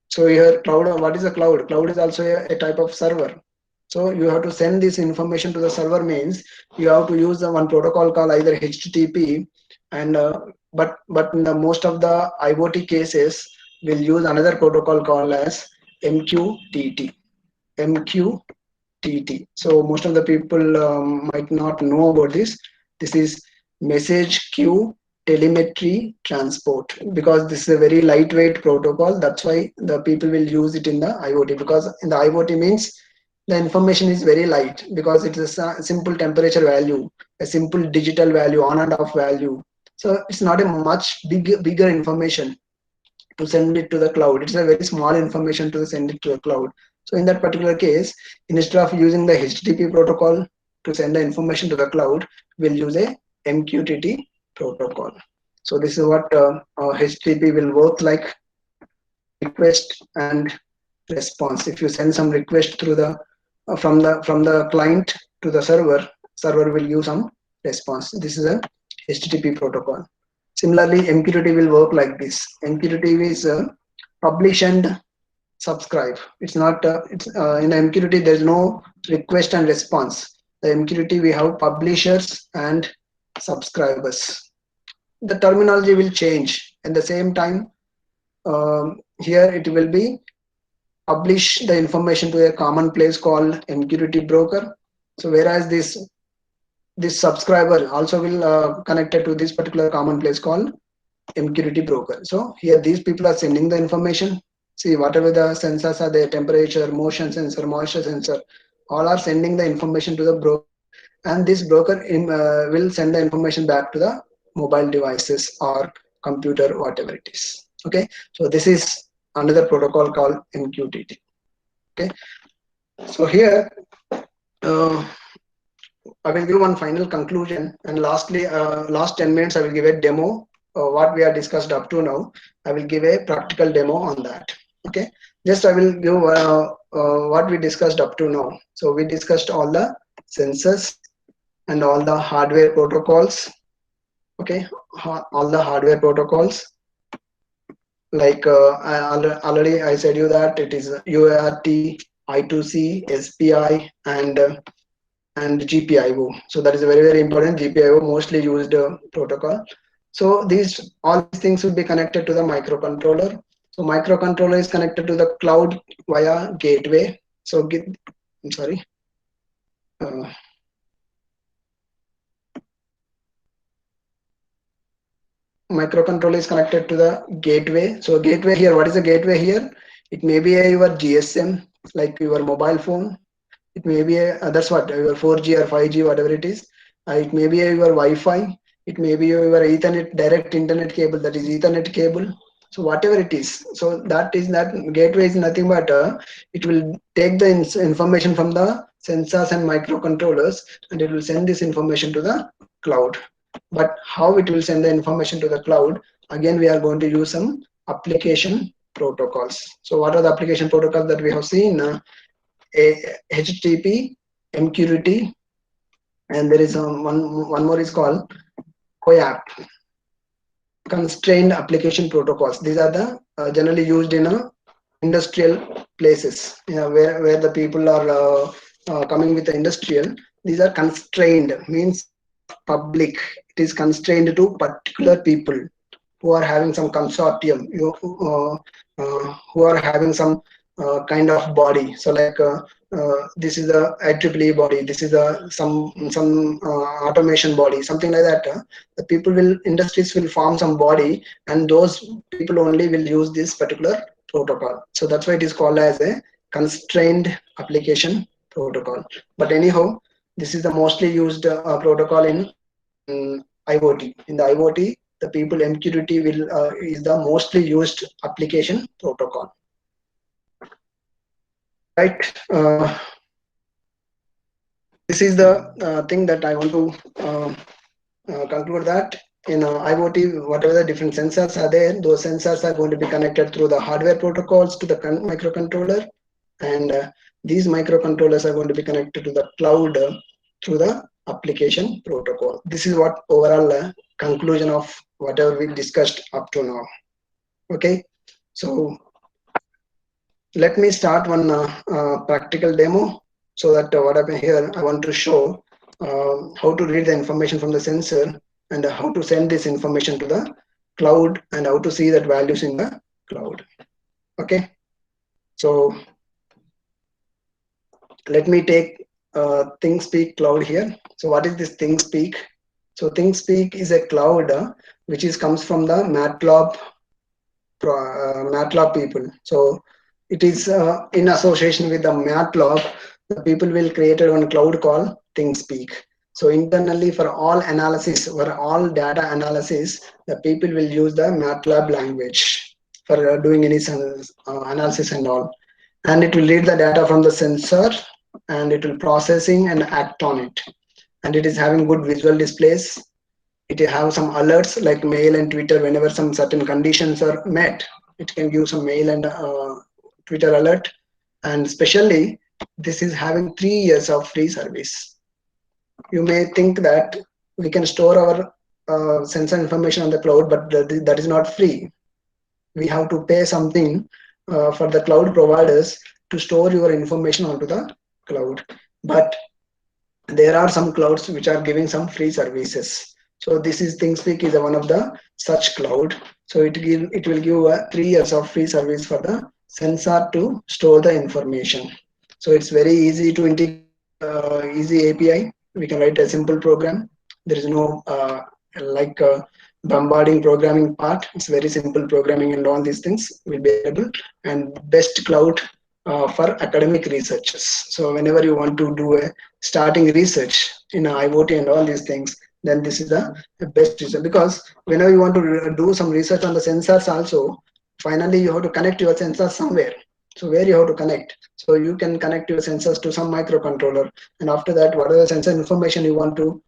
S3: So here cloud, what is a cloud? Cloud is also a type of server. So you have to send this information to the server means you have to use the one protocol called either HTTP, and but in the most of the IoT cases we'll use another protocol called as MQTT. MQTT. So most of the people might not know about this. This is message queue telemetry transport, because this is a very lightweight protocol. That's why the people will use it in the IoT, because in the IoT means the information is very light, because it is a simple temperature value, a simple digital value, on and off value. So it's not a much bigger information to send it to the cloud. It's a very small information to send it to the cloud. So in that particular case, instead of using the HTTP protocol to send the information to the cloud, we'll use a MQTT protocol. So this is what HTTP will work like: request and response. If you send some request through the from the client to the server, server will give some response. This is a HTTP protocol. Similarly, MQTT will work like this. MQTT is publish and subscribe. It's not in MQTT there is no request and response. The MQTT we have publishers and subscribers. The terminology will change. At the same time, here it will be publish the information to a common place called MQTT broker. So whereas this subscriber also will connected to this particular common place called MQTT broker. So here these people are sending the information. See, whatever the sensors are there, temperature, motion sensor, moisture sensor, all are sending the information to the broker, and this broker will send the information back to the mobile devices or computer, whatever it is. Okay, so this is another protocol called MQTT. Okay, so here I will give one final conclusion, and lastly, last 10 minutes I will give a demo. What we have discussed up to now, I will give a practical demo on that. Okay, just I will give what we discussed up to now. So we discussed all the sensors and all the hardware protocols. Okay, all the hardware protocols. Like already I said you that it is UART, I2C, SPI, and GPIO. So that is a very important. GPIO mostly used protocol. So all these things will be connected to the microcontroller. So microcontroller is connected to the cloud via gateway. So I'm sorry. Microcontroller is connected to the gateway. So gateway here, what is the gateway here? It may be your GSM, like your mobile phone. It may be that's what your 4G or 5G, whatever it is. It may be your Wi-Fi. It may be your Ethernet, direct internet cable, that is Ethernet cable. So whatever it is, so that gateway is nothing but it will take the information from the sensors and microcontrollers, and it will send this information to the cloud. But how it will send the information to the cloud? Again, we are going to use some application protocols. So what are the application protocols that we have seen? HTTP, MQTT, and there is one more is called COAP, constrained application protocols. These are the generally used in industrial places, where the people are coming with the industrial. These are constrained, means public. It is constrained to particular people who are having some consortium, who are having some kind of body. So like this is the IEEE body, this is some automation body, something like that. The industries will form some body, and those people only will use this particular protocol. So that's why it is called as a constrained application protocol. But anyhow, this is the mostly used protocol in IoT. In the IoT, the people MQTT is the mostly used application protocol. Right. This is the thing that I want to conclude, that in IoT, whatever the different sensors are there, those sensors are going to be connected through the hardware protocols to the microcontroller, and these microcontrollers are going to be connected to the cloud through the application protocol. This is what overall conclusion of whatever we discussed up to now. Okay, so let me start one practical demo. So that what happened here, I want to show how to read the information from the sensor and how to send this information to the cloud and how to see that values in the cloud. Okay, so let me take ThingSpeak cloud here. So what is this ThingSpeak? So ThingSpeak is a cloud which comes from the MATLAB people. So it is in association with the MATLAB, the people will create one cloud called ThingSpeak. So internally for all analysis, for all data analysis, the people will use the MATLAB language for doing any analysis and all. And it will read the data from the sensor and it will processing and act on it. And it is having good visual displays. It have some alerts like mail and Twitter. Whenever some certain conditions are met, it can give some mail and Twitter alert. And especially this is having 3 years of free service. You may think that we can store our sensor information on the cloud, but that is not free. We have to pay something for the cloud providers to store your information onto the cloud. But there are some clouds which are giving some free services. So this is ThingSpeak is one of the such cloud. So it will give 3 years of free service for the sensor to store the information. So it's very easy to integrate, easy API. We can write a simple program. There is no bombarding programming part. It's very simple programming and all these things will be able, and best cloud for academic researchers. So whenever you want to do a starting research in IoT and all these things, then this is the best research, because whenever you want to do some research on the sensors also, finally you have to connect your sensors somewhere. So where you have to connect? So you can connect your sensors to some microcontroller, and after that, whatever sensor information you want to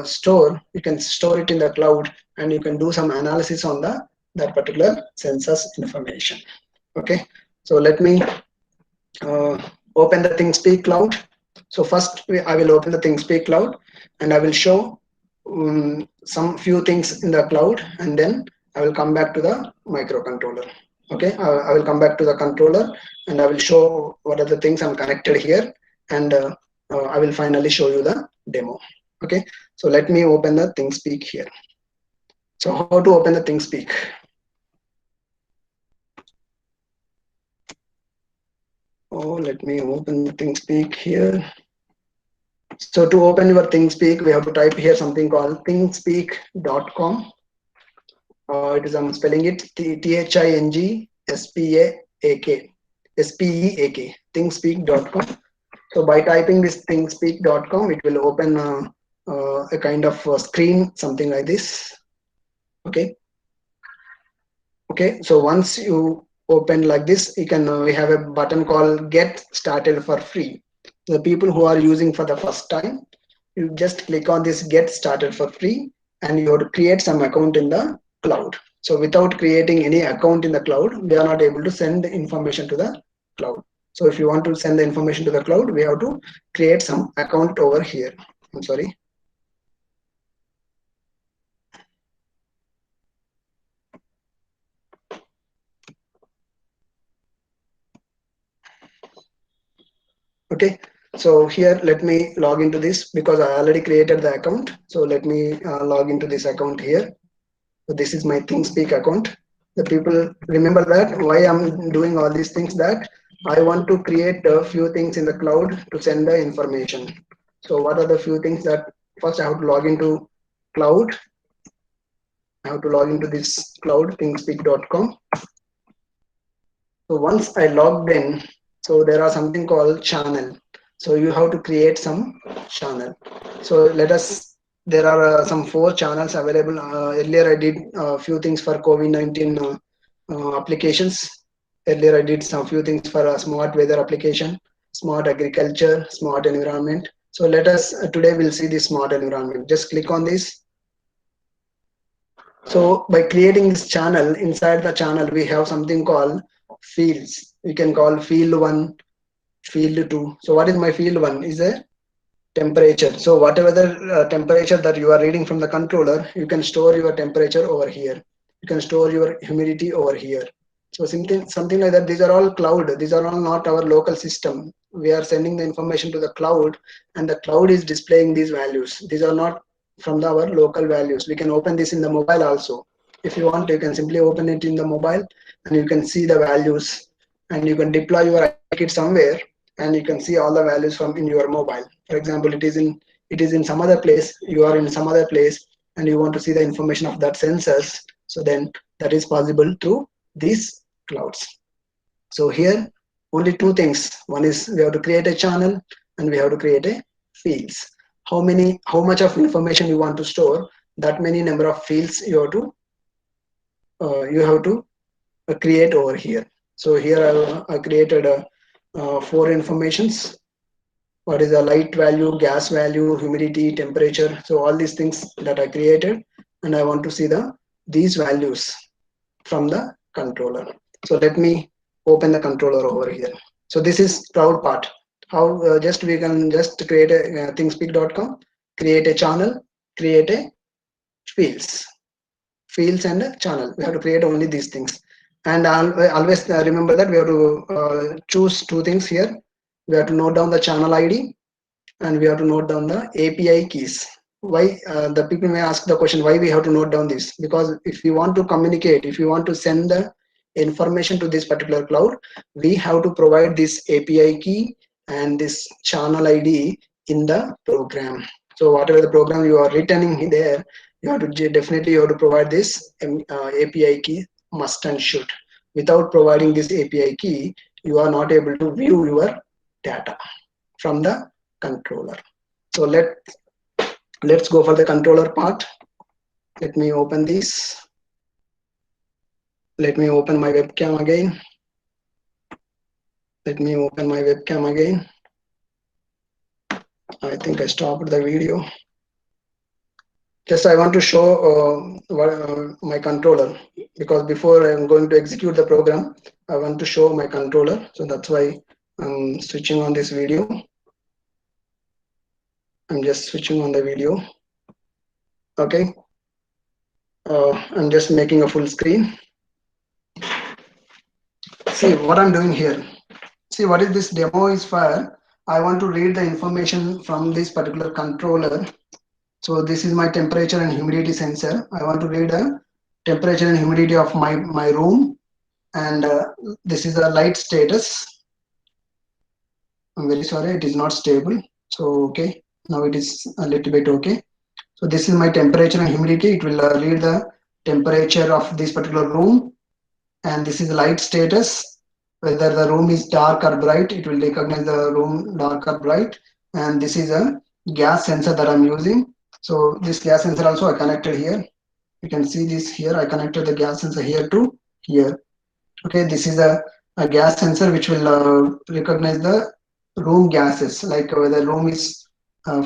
S3: store, you can store it in the cloud, and you can do some analysis on that particular sensors information. Okay, so let me open the ThingSpeak cloud. So first I will open the ThingSpeak cloud and I will show some few things in the cloud, and then I will come back to the microcontroller. Okay, I will come back to the controller and I will show what are the things I'm connected here, and I will finally show you the demo. Okay, so let me open the ThingSpeak here. So how to open the ThingSpeak? Oh, let me open the ThingSpeak here. So to open your ThingSpeak, we have to type here something called thingspeak.com. It is, I'm spelling it THINGSPEAK, thingspeak.com. So by typing this thingspeak.com, it will open a kind of screen, something like this. Okay. Okay. So once you open like this, you can we have a button called Get Started for Free. The people who are using for the first time, you just click on this Get Started for Free, and you have to create some account in the cloud. So without creating any account in the cloud, we are not able to send the information to the cloud. So if you want to send the information to the cloud, we have to create some account over here. I'm sorry. Okay, so here let me log into this because I already created the account. So let me log into this account here. So this is my ThingSpeak account. The people remember that why I'm doing all these things, that I want to create a few things in the cloud to send the information. So what are the few things that first I have to log into cloud. I have to log into this cloud thingspeak.com. So once I logged in, so there are something called channel. So you have to create some channel. So let us, there are some 4 channels available. Earlier I did a few things for COVID-19 applications. Earlier I did some few things for a smart weather application, smart agriculture, smart environment. So let us, today we'll see the smart environment. Just click on this. So by creating this channel, inside the channel, we have something called fields. You can call field 1, field 2. So what is my field 1? Is a temperature. So whatever the temperature that you are reading from the controller, you can store your temperature over here. You can store your humidity over here. So something like that. These are all cloud. These are all not our local system. We are sending the information to the cloud, and the cloud is displaying these values. These are not from our local values. We can open this in the mobile also. If you want, you can simply open it in the mobile, and you can see the values, and you can deploy your kit somewhere, and you can see all the values from in your mobile. For example, it is in some other place. You are in some other place, and you want to see the information of that sensors. So then that is possible through these clouds. So here only two things. One is we have to create a channel, and we have to create a fields. How much of information you want to store, that many number of fields you have to create over here. So here I created 4 informations. What is the light value, gas value, humidity, temperature. So all these things that I created, and I want to see these values from the controller. So let me open the controller over here. So this is cloud part. How we can just create a thingspeak.com, create a channel, create a fields and a channel. We have to create only these things. And always remember that we have to choose 2 things here. We have to note down the channel ID, and we have to note down the API keys. Why the people may ask the question, why we have to note down this? Because if you want to communicate, if you want to send the information to this particular cloud, we have to provide this API key and this channel ID in the program. So whatever the program you are returning there, you have to definitely provide this API key, must and should. Without providing this API key, you are not able to view your data from the controller. So let's go for the controller part. Let me open this. Let me open my webcam again. I think I stopped the video. Just I want to show my controller, because before I'm going to execute the program, I want to show my controller. So that's why I'm switching on this video. I'm just switching on the video. Okay. I'm just making a full screen. See what I'm doing here. See what is this demo is for. I want to read the information from this particular controller. So this is my temperature and humidity sensor. I want to read the temperature and humidity of my room, and this is the light status. I'm very sorry, it is not stable. So okay, now it is a little bit okay. So this is my temperature and humidity. It will read the temperature of this particular room, and this is the light status. Whether the room is dark or bright, it will recognize the room dark or bright. And this is a gas sensor that I'm using. So this gas sensor also I connected here. You can see this here. I connected the gas sensor here to here. Okay, this is a gas sensor which will recognize the room gases, like whether room is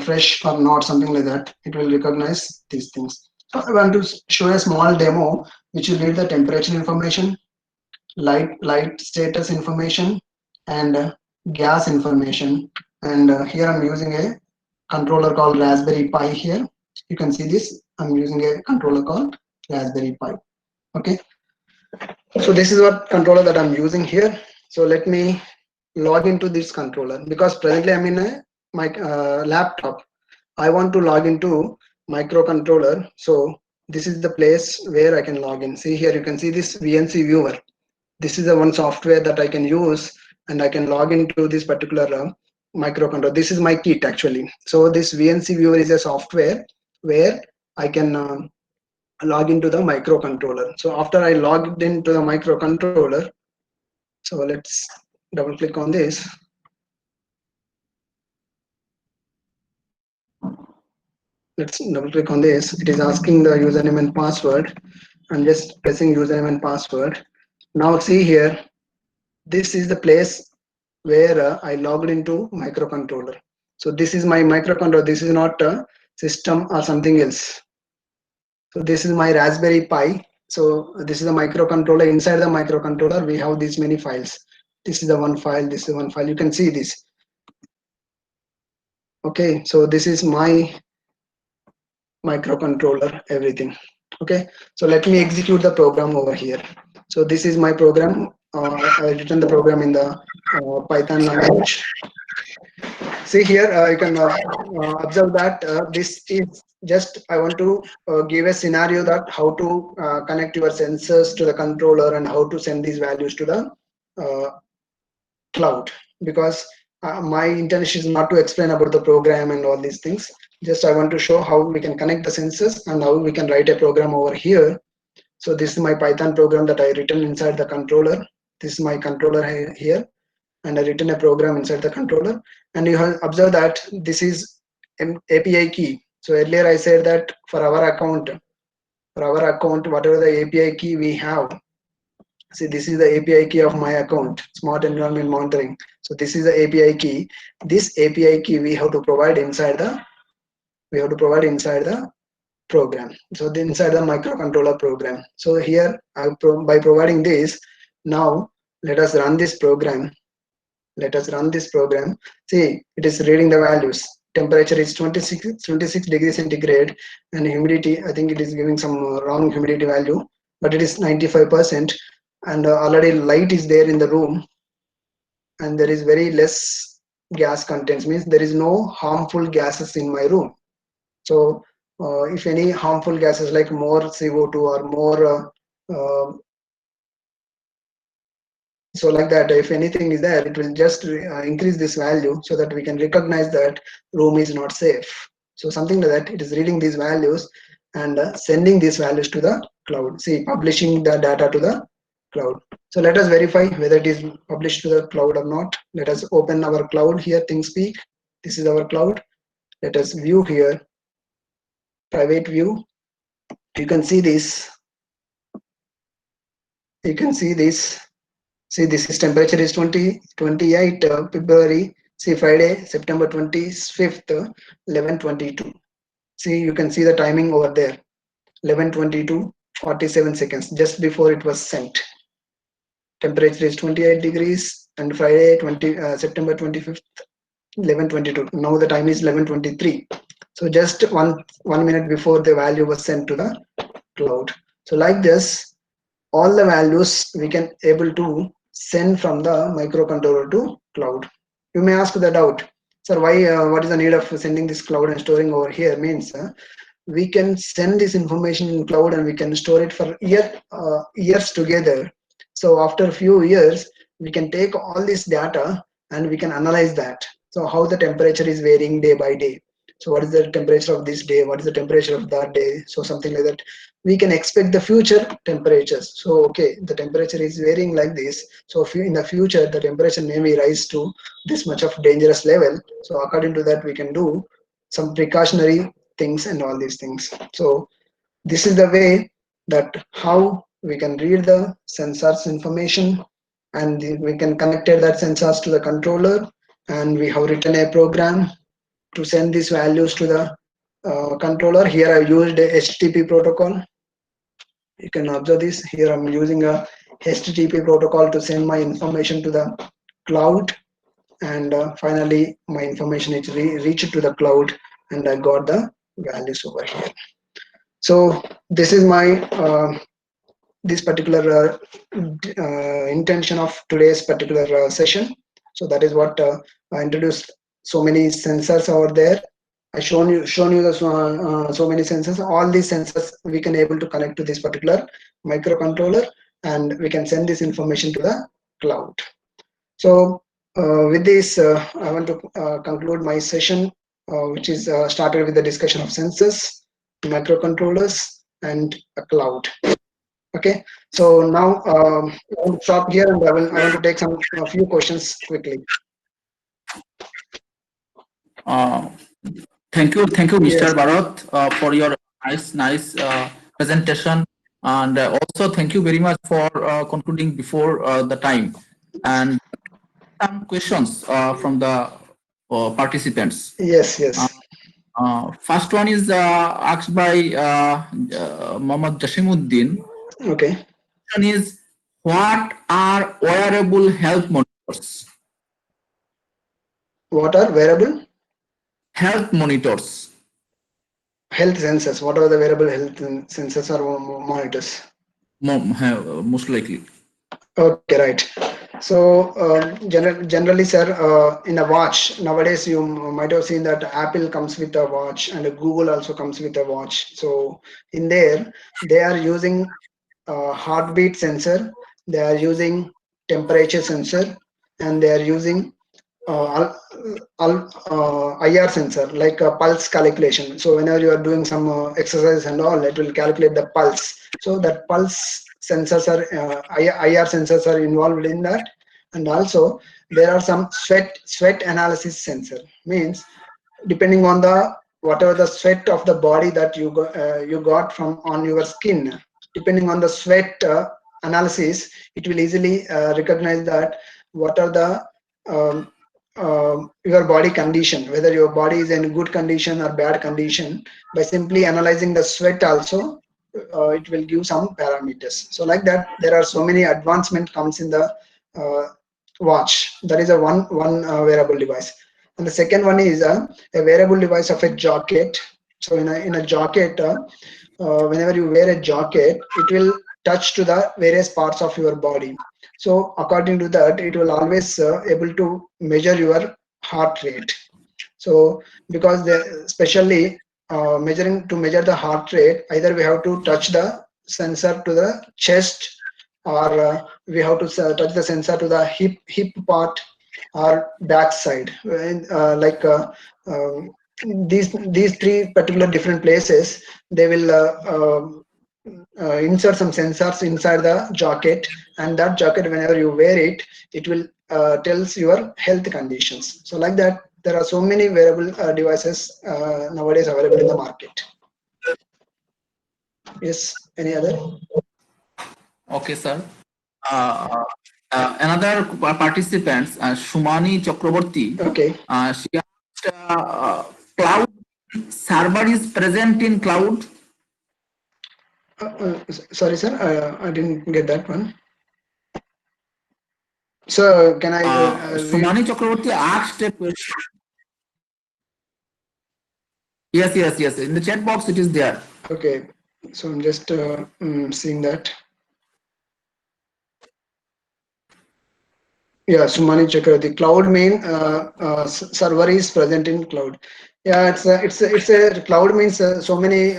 S3: fresh or not, something like that. It will recognize these things. So I want to show a small demo which will read the temperature information, light status information, and gas information. And here I'm using a controller called Raspberry Pi. Here you can see this. I'm using a controller called Raspberry Pi. Okay, so this is what controller that I'm using here. So let me log into this controller, because presently I'm in my laptop. I want to log into microcontroller. So this is the place where I can log in. See here, you can see this VNC viewer. This is the one software that I can use, and I can log into this particular microcontroller. This is my kit actually. So this VNC viewer is a software where I can log into the microcontroller. So after I logged into the microcontroller, so let's double click on this. Let's double click on this. It is asking the username and password. I'm just pressing username and password. Now see here, this is the place where I logged into microcontroller. So this is my microcontroller. This is not a system or something else. So this is my Raspberry Pi. So this is a microcontroller. Inside the microcontroller, we have these many files. This is the one file. This is one file. You can see this. Okay, so this is my microcontroller, everything. Okay, so let me execute the program over here. So this is my program. I written the program in the Python language. See here, you can observe that this is just, I want to give a scenario that how to connect your sensors to the controller and how to send these values to the cloud, because my intention is not to explain about the program and all these things. Just I want to show how we can connect the sensors and how we can write a program over here. So this is my Python program that I written inside the controller. This is my controller here, and I written a program inside the controller. And you have observed that this is an API key. So earlier I said that for our account, whatever the API key we have, see, this is the API key of my account, Smart Environment Monitoring. So this is the API key. This API key we have to provide inside the program. So inside the microcontroller program. So here by providing this, now let us run this program. See, it is reading the values. Temperature is 26 degrees centigrade, and humidity, I think it is giving some wrong humidity value, but it is 95%. And already light is there in the room, and there is very less gas contents, means there is no harmful gases in my room. So if any harmful gases like more CO2 or more so like that, if anything is there, it will just increase this value so that we can recognize that room is not safe. So something like that, it is reading these values and sending these values to the cloud. See, publishing the data to the cloud. So let us verify whether it is published to the cloud or not. Let us open our cloud here, ThingSpeak. This is our cloud. Let us view here, private view. You can see this. See, this is temperature is 28 February. See, Friday, September 25th, 11:22. See, you can see the timing over there, 11:22, 47 seconds, just before it was sent. Temperature is 28 degrees, and Friday, September 25th, 11:22. Now the time is 11:23. So just one minute before the value was sent to the cloud. So like this, all the values we can able to send from the microcontroller to cloud. You may ask the doubt, sir, why? What is the need of sending this cloud and storing over here? Means we can send this information in cloud and we can store it for years together. So after a few years, we can take all this data and we can analyze that. So how the temperature is varying day by day. So what is the temperature of this day? What is the temperature of that day? So something like that. We can expect the future temperatures. So okay, the temperature is varying like this. So if in the future the temperature may rise to this much of dangerous level. So according to that, we can do some precautionary things and all these things. So this is the way that how we can read the sensors information, and we can connect that sensors to the controller, and we have written a program to send these values to the controller. Here I used a HTTP protocol. You can observe this here. I'm using a HTTP protocol to send my information to the cloud, and finally my information is reached to the cloud, and I got the values over here. So this is my this particular intention of today's particular session. So that is what I introduced. So many sensors over there. I shown you the so many sensors. All these sensors we can able to connect to this particular microcontroller, and we can send this information to the cloud. So with this, I want to conclude my session, which is started with the discussion of sensors, microcontrollers, and a cloud. Okay, so now I'll stop here, and I want to take a few questions quickly.
S2: Thank you, Mr.
S3: Yes.
S2: Bharat, for your nice presentation, and also thank you very much for concluding before the time. And some questions from the participants.
S3: Yes.
S2: First one is asked by Mohammad Jasimuddin.
S3: Okay.
S2: Question is, what are wearable health monitors?
S3: What are wearable?
S2: Health monitors.
S3: Health sensors. What are the wearable health sensors or monitors?
S2: Most likely.
S3: Okay, right. So generally, sir, in a watch nowadays, you might have seen that Apple comes with a watch and Google also comes with a watch. So in there, they are using heartbeat sensor, they are using temperature sensor, and they are using IR sensor like a pulse calculation. So whenever you are doing some exercise and all, it will calculate the pulse. So that pulse sensors are IR sensors are involved in that, and also there are some sweat analysis sensor. Means depending on the whatever the sweat of the body that you got from on your skin, depending on the sweat analysis, it will easily recognize that what are the um, your body condition, whether your body is in good condition or bad condition. By simply analyzing the sweat also, it will give some parameters. So like that, there are so many advancement comes in the watch. That is a one wearable device. And the second one is a wearable device of a jacket. So in a jacket, whenever you wear a jacket, it will touch to the various parts of your body. So according to that, it will always able to measure your heart rate. So because they especially measure the heart rate, either we have to touch the sensor to the chest, or we have to touch the sensor to the hip part or back side. These three particular different places, they will insert some sensors inside the jacket, and that jacket, whenever you wear it, it will tells your health conditions. So like that, there are so many wearable devices nowadays available in the market. Yes, any other?
S2: Okay, sir. Another participant, Shumani Chakraborty,
S3: Okay.
S2: she asked, cloud server is present in cloud.
S3: Sorry, sir, I didn't get that one. So can I
S2: Shumani Chakraborty asked a question. Yes. In the chat box, it is there.
S3: Okay, so I'm just seeing that. Yeah, Sumani Chakravarti. Cloud mean server is present in cloud. Yeah, it's a cloud means so many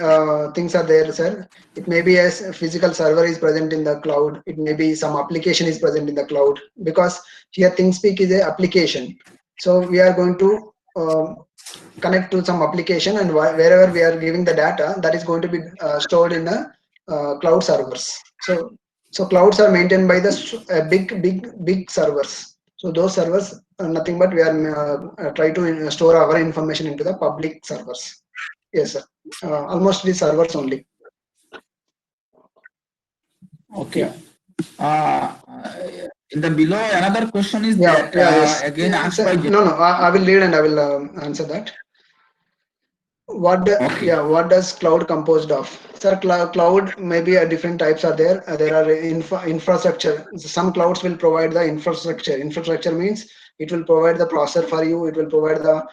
S3: things are there, sir. It may be as a physical server is present in the cloud. It may be some application is present in the cloud, because here ThinkSpeak is a application. So we are going to connect to some application, and wherever we are giving the data, that is going to be stored in the cloud servers. So clouds are maintained by the big servers. So those servers are nothing but we are try to store our information into the public servers. Yes, sir. Almost the servers only.
S2: Okay. In the below, another question is
S3: Yeah,
S2: that
S3: yes.
S2: again
S3: Yeah,
S2: asked
S3: sir,
S2: by
S3: no, I will read and I will answer that.
S2: Okay.
S3: What does cloud composed of? Sir, cloud maybe different types are there. There are infrastructure. Some clouds will provide the infrastructure. Infrastructure means it will provide the processor for you. It will provide the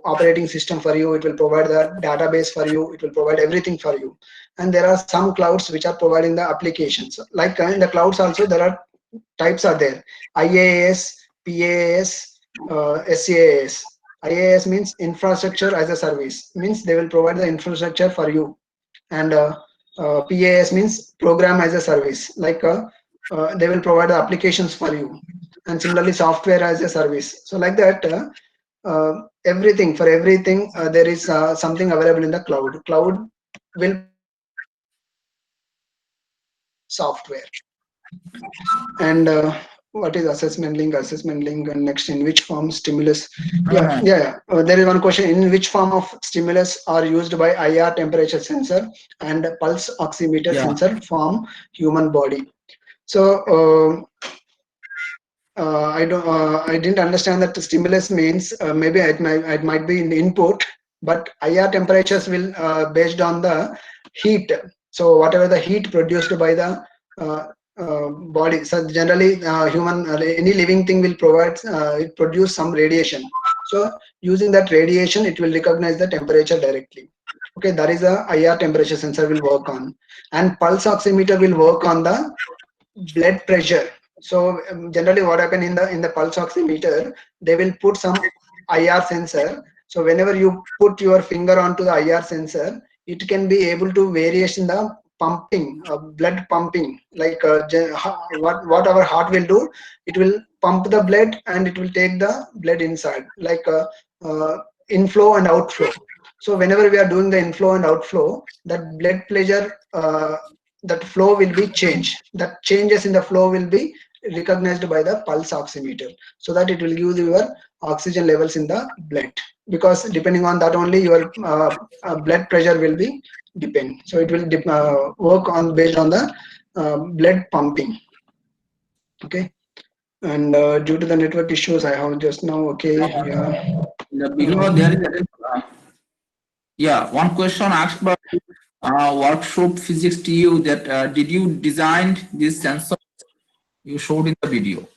S3: operating system for you. It will provide the database for you. It will provide everything for you. And there are some clouds which are providing the applications. Like in the clouds also, there are types are there. IaaS, PaaS, SaaS. IaaS means infrastructure as a service, means they will provide the infrastructure for you, and PaaS means program as a service, like they will provide the applications for you, and similarly software as a service. So like that, everything for everything there is something available in the cloud. Cloud will software. And what is assessment link? Assessment link, and next, in which form stimulus? Yeah. There is one question: in which form of stimulus are used by IR temperature sensor and pulse oximeter sensor form human body? So I didn't understand that stimulus means maybe it might be in input, but IR temperatures will based on the heat. So whatever the heat produced by the body. So generally, human any living thing will produce some radiation. So using that radiation, it will recognize the temperature directly. Okay, that is a IR temperature sensor will work on, and pulse oximeter will work on the blood pressure. So generally what happen in the pulse oximeter, they will put some IR sensor. So whenever you put your finger onto the IR sensor, it can be able to variation the pumping, blood pumping, like what our heart will do, it will pump the blood and it will take the blood inside, like inflow and outflow. So whenever we are doing the inflow and outflow, that blood pressure, that flow will be changed. That changes in the flow will be recognized by the pulse oximeter, so that it will give your oxygen levels in the blood. Because depending on that only your blood pressure will be depend. So it will work on based on the blood pumping. Okay. And due to the network issues, I have just now. Okay. Yeah.
S2: In the below there is yeah, one question asked by workshop physics to you that did you design this sensor you showed in the video?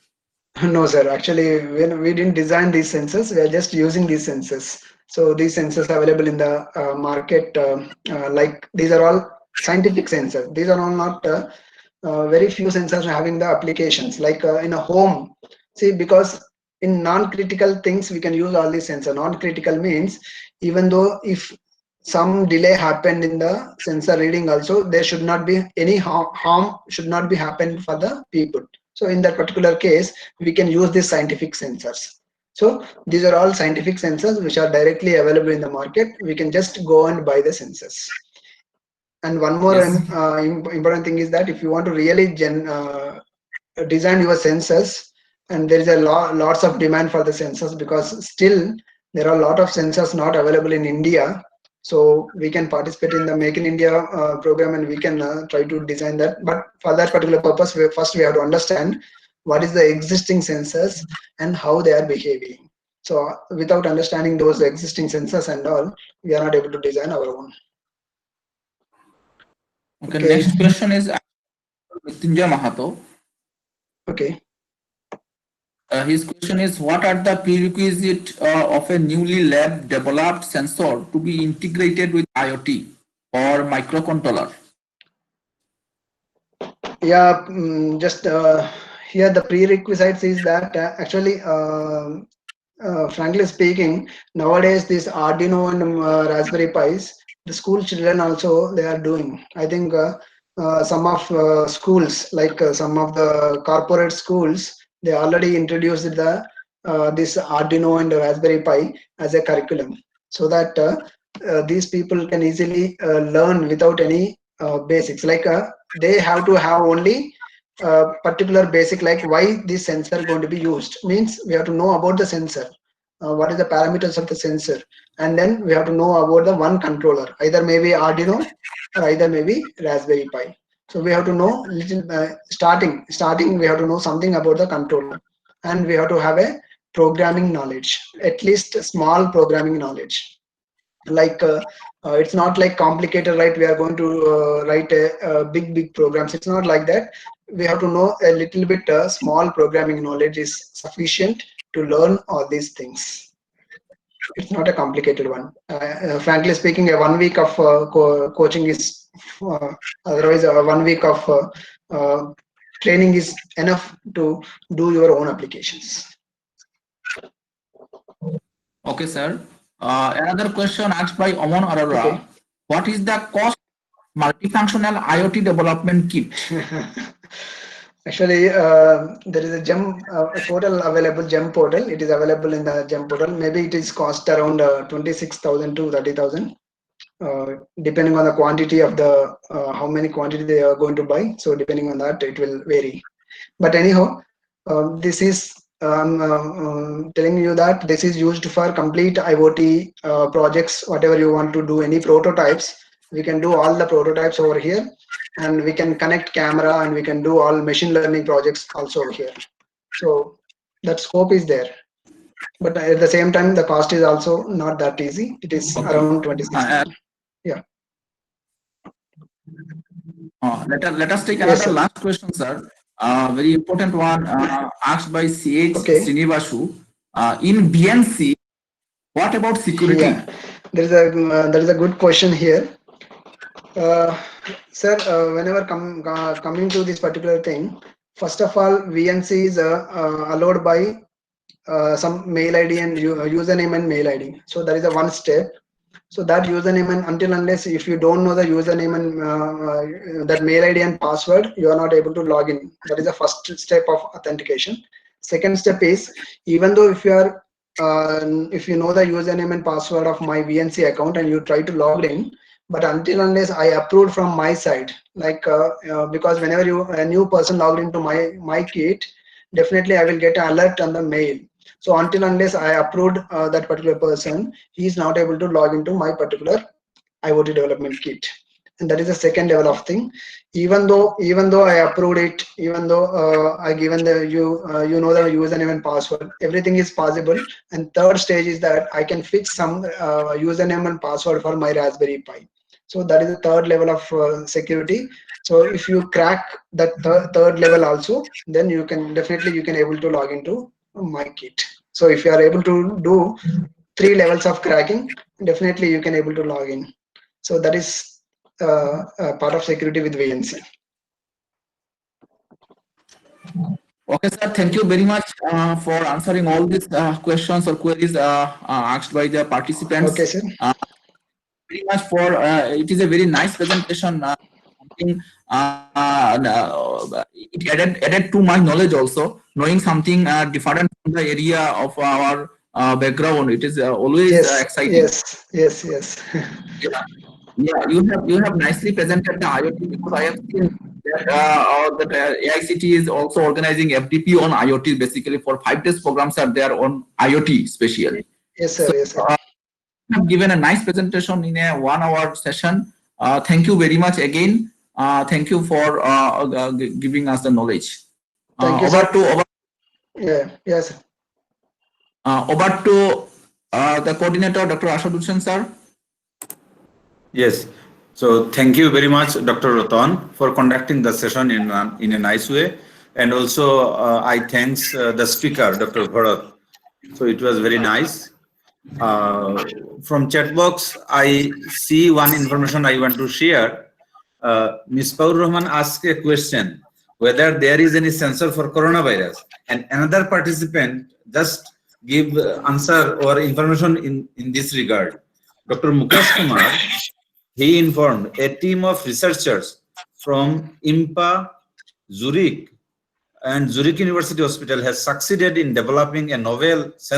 S3: No, sir. Actually, when we didn't design these sensors, we are just using these sensors. So these sensors are available in the market. Like these are all scientific sensors. These are all not very few sensors having the applications. Like in a home, see, because in non-critical things we can use all these sensors. Non-critical means even though if some delay happened in the sensor reading, also there should not be any harm should not be happened for the people. So in that particular case, we can use these scientific sensors. So these are all scientific sensors which are directly available in the market. We can just go and buy the sensors. And one more
S2: Yes.
S3: important thing is that if you want to really design your sensors, and there is a lots of demand for the sensors, because still there are a lot of sensors not available in India. So we can participate in the Make in India program, and we can try to design that. But for that particular purpose, first we have to understand what is the existing sensors and how they are behaving. So without understanding those existing sensors and all, we are not able to design our own.
S2: Okay,
S3: Okay.
S2: next question is Mrityunjay Mahato.
S3: Okay.
S2: His question is, what are the prerequisites of a newly lab developed sensor to be integrated with IoT or microcontroller?
S3: Yeah, just here the prerequisites is that actually, frankly speaking, nowadays this Arduino and Raspberry Pis, the school children also they are doing. I think some of schools, like some of the corporate schools, they already introduced the this Arduino and Raspberry Pi as a curriculum, so that these people can easily learn without any basics. Like they have to have only particular basic, like why this sensor going to be used, means we have to know about the sensor, what is the parameters of the sensor, and then we have to know about the one controller, either maybe Arduino or either maybe Raspberry Pi. So we have to know little starting we have to know something about the controller, and we have to have a programming knowledge, at least small programming knowledge. Like it's not like complicated, right? We are going to write a big programs. It's not like that. We have to know a little bit small programming knowledge is sufficient to learn all these things. It's not a complicated one. Frankly speaking, a 1 week of coaching is otherwise 1 week of training is enough to do your own applications.
S2: Okay, sir. Another question asked by Aman Arora.
S3: Okay.
S2: What is the cost of multifunctional IoT development kit?
S3: Actually, there is a GEM portal available, GEM portal. It is available in the GEM portal. Maybe it is cost around 26,000 to 30,000, depending on the quantity of the how many quantity they are going to buy. So depending on that, it will vary. But anyhow, this is telling you that this is used for complete IoT projects. Whatever you want to do, any prototypes, we can do all the prototypes over here, and we can connect camera, and we can do all machine learning projects also here. So that scope is there, but at the same time the cost is also not that easy. It is
S2: Okay.
S3: around 26,000. Yeah.
S2: Let us take
S3: Yes,
S2: another
S3: sir.
S2: last question, sir. Very important one asked by CH
S3: Okay.
S2: Srinivasu. In BNC, what about security?
S3: Yeah. there is a good question here. Sir, whenever coming to this particular thing, first of all, VNC is allowed by some mail ID and username and mail ID. So that is a one step. So that username and until unless if you don't know the username and that mail ID and password, you are not able to log in. That is the first step of authentication. Second step is, even though if you are if you know the username and password of my VNC account and you try to log in, but until unless I approved from my side, like because whenever a new person logged into my kit, definitely I will get an alert on the mail. So until unless I approved that particular person, he is not able to log into my particular IoT development kit. And that is the second level of thing. Even though I approved it, even though I given the you know the username and password, everything is possible. And third stage is that I can fix some username and password for my Raspberry Pi. So that is the third level of security. So if you crack that third level also, then you can definitely able to log into my kit. So if you are able to do 3 levels of cracking, definitely you can able to log in. So that is part of security with VNC.
S2: Okay, sir. Thank you very much for answering all these questions or queries asked by the participants.
S3: Okay, sir.
S2: Very much for it is a very nice presentation. Something it added to my knowledge also. Knowing something different from the area of our background, it is always exciting.
S3: Yes.
S2: Yeah, you have nicely presented the IoT, because I have seen that AICT is also organizing FDP on IoT. Basically, for 5 days programs are there on IoT especially.
S3: Yes, sir.
S2: You have given a nice presentation in a 1-hour session. Thank you very much again. Thank you for giving us the knowledge.
S3: Thank you,
S2: over
S3: sir. Yes.
S2: Over to the coordinator, Dr. Ashaduddin sir.
S1: Yes. So thank you very much, Dr. Ratan, for conducting the session in a nice way. And also I thanks the speaker, Dr. Bharat. So it was very nice. From chat box, I see one information I want to share. Ms. Paur Rahman asked a question, whether there is any sensor for coronavirus. And another participant just give answer or information in this regard. Dr. Mukesh Kumar, he informed a team of researchers from IMPA, Zurich, and Zurich University Hospital has succeeded in developing a novel sensor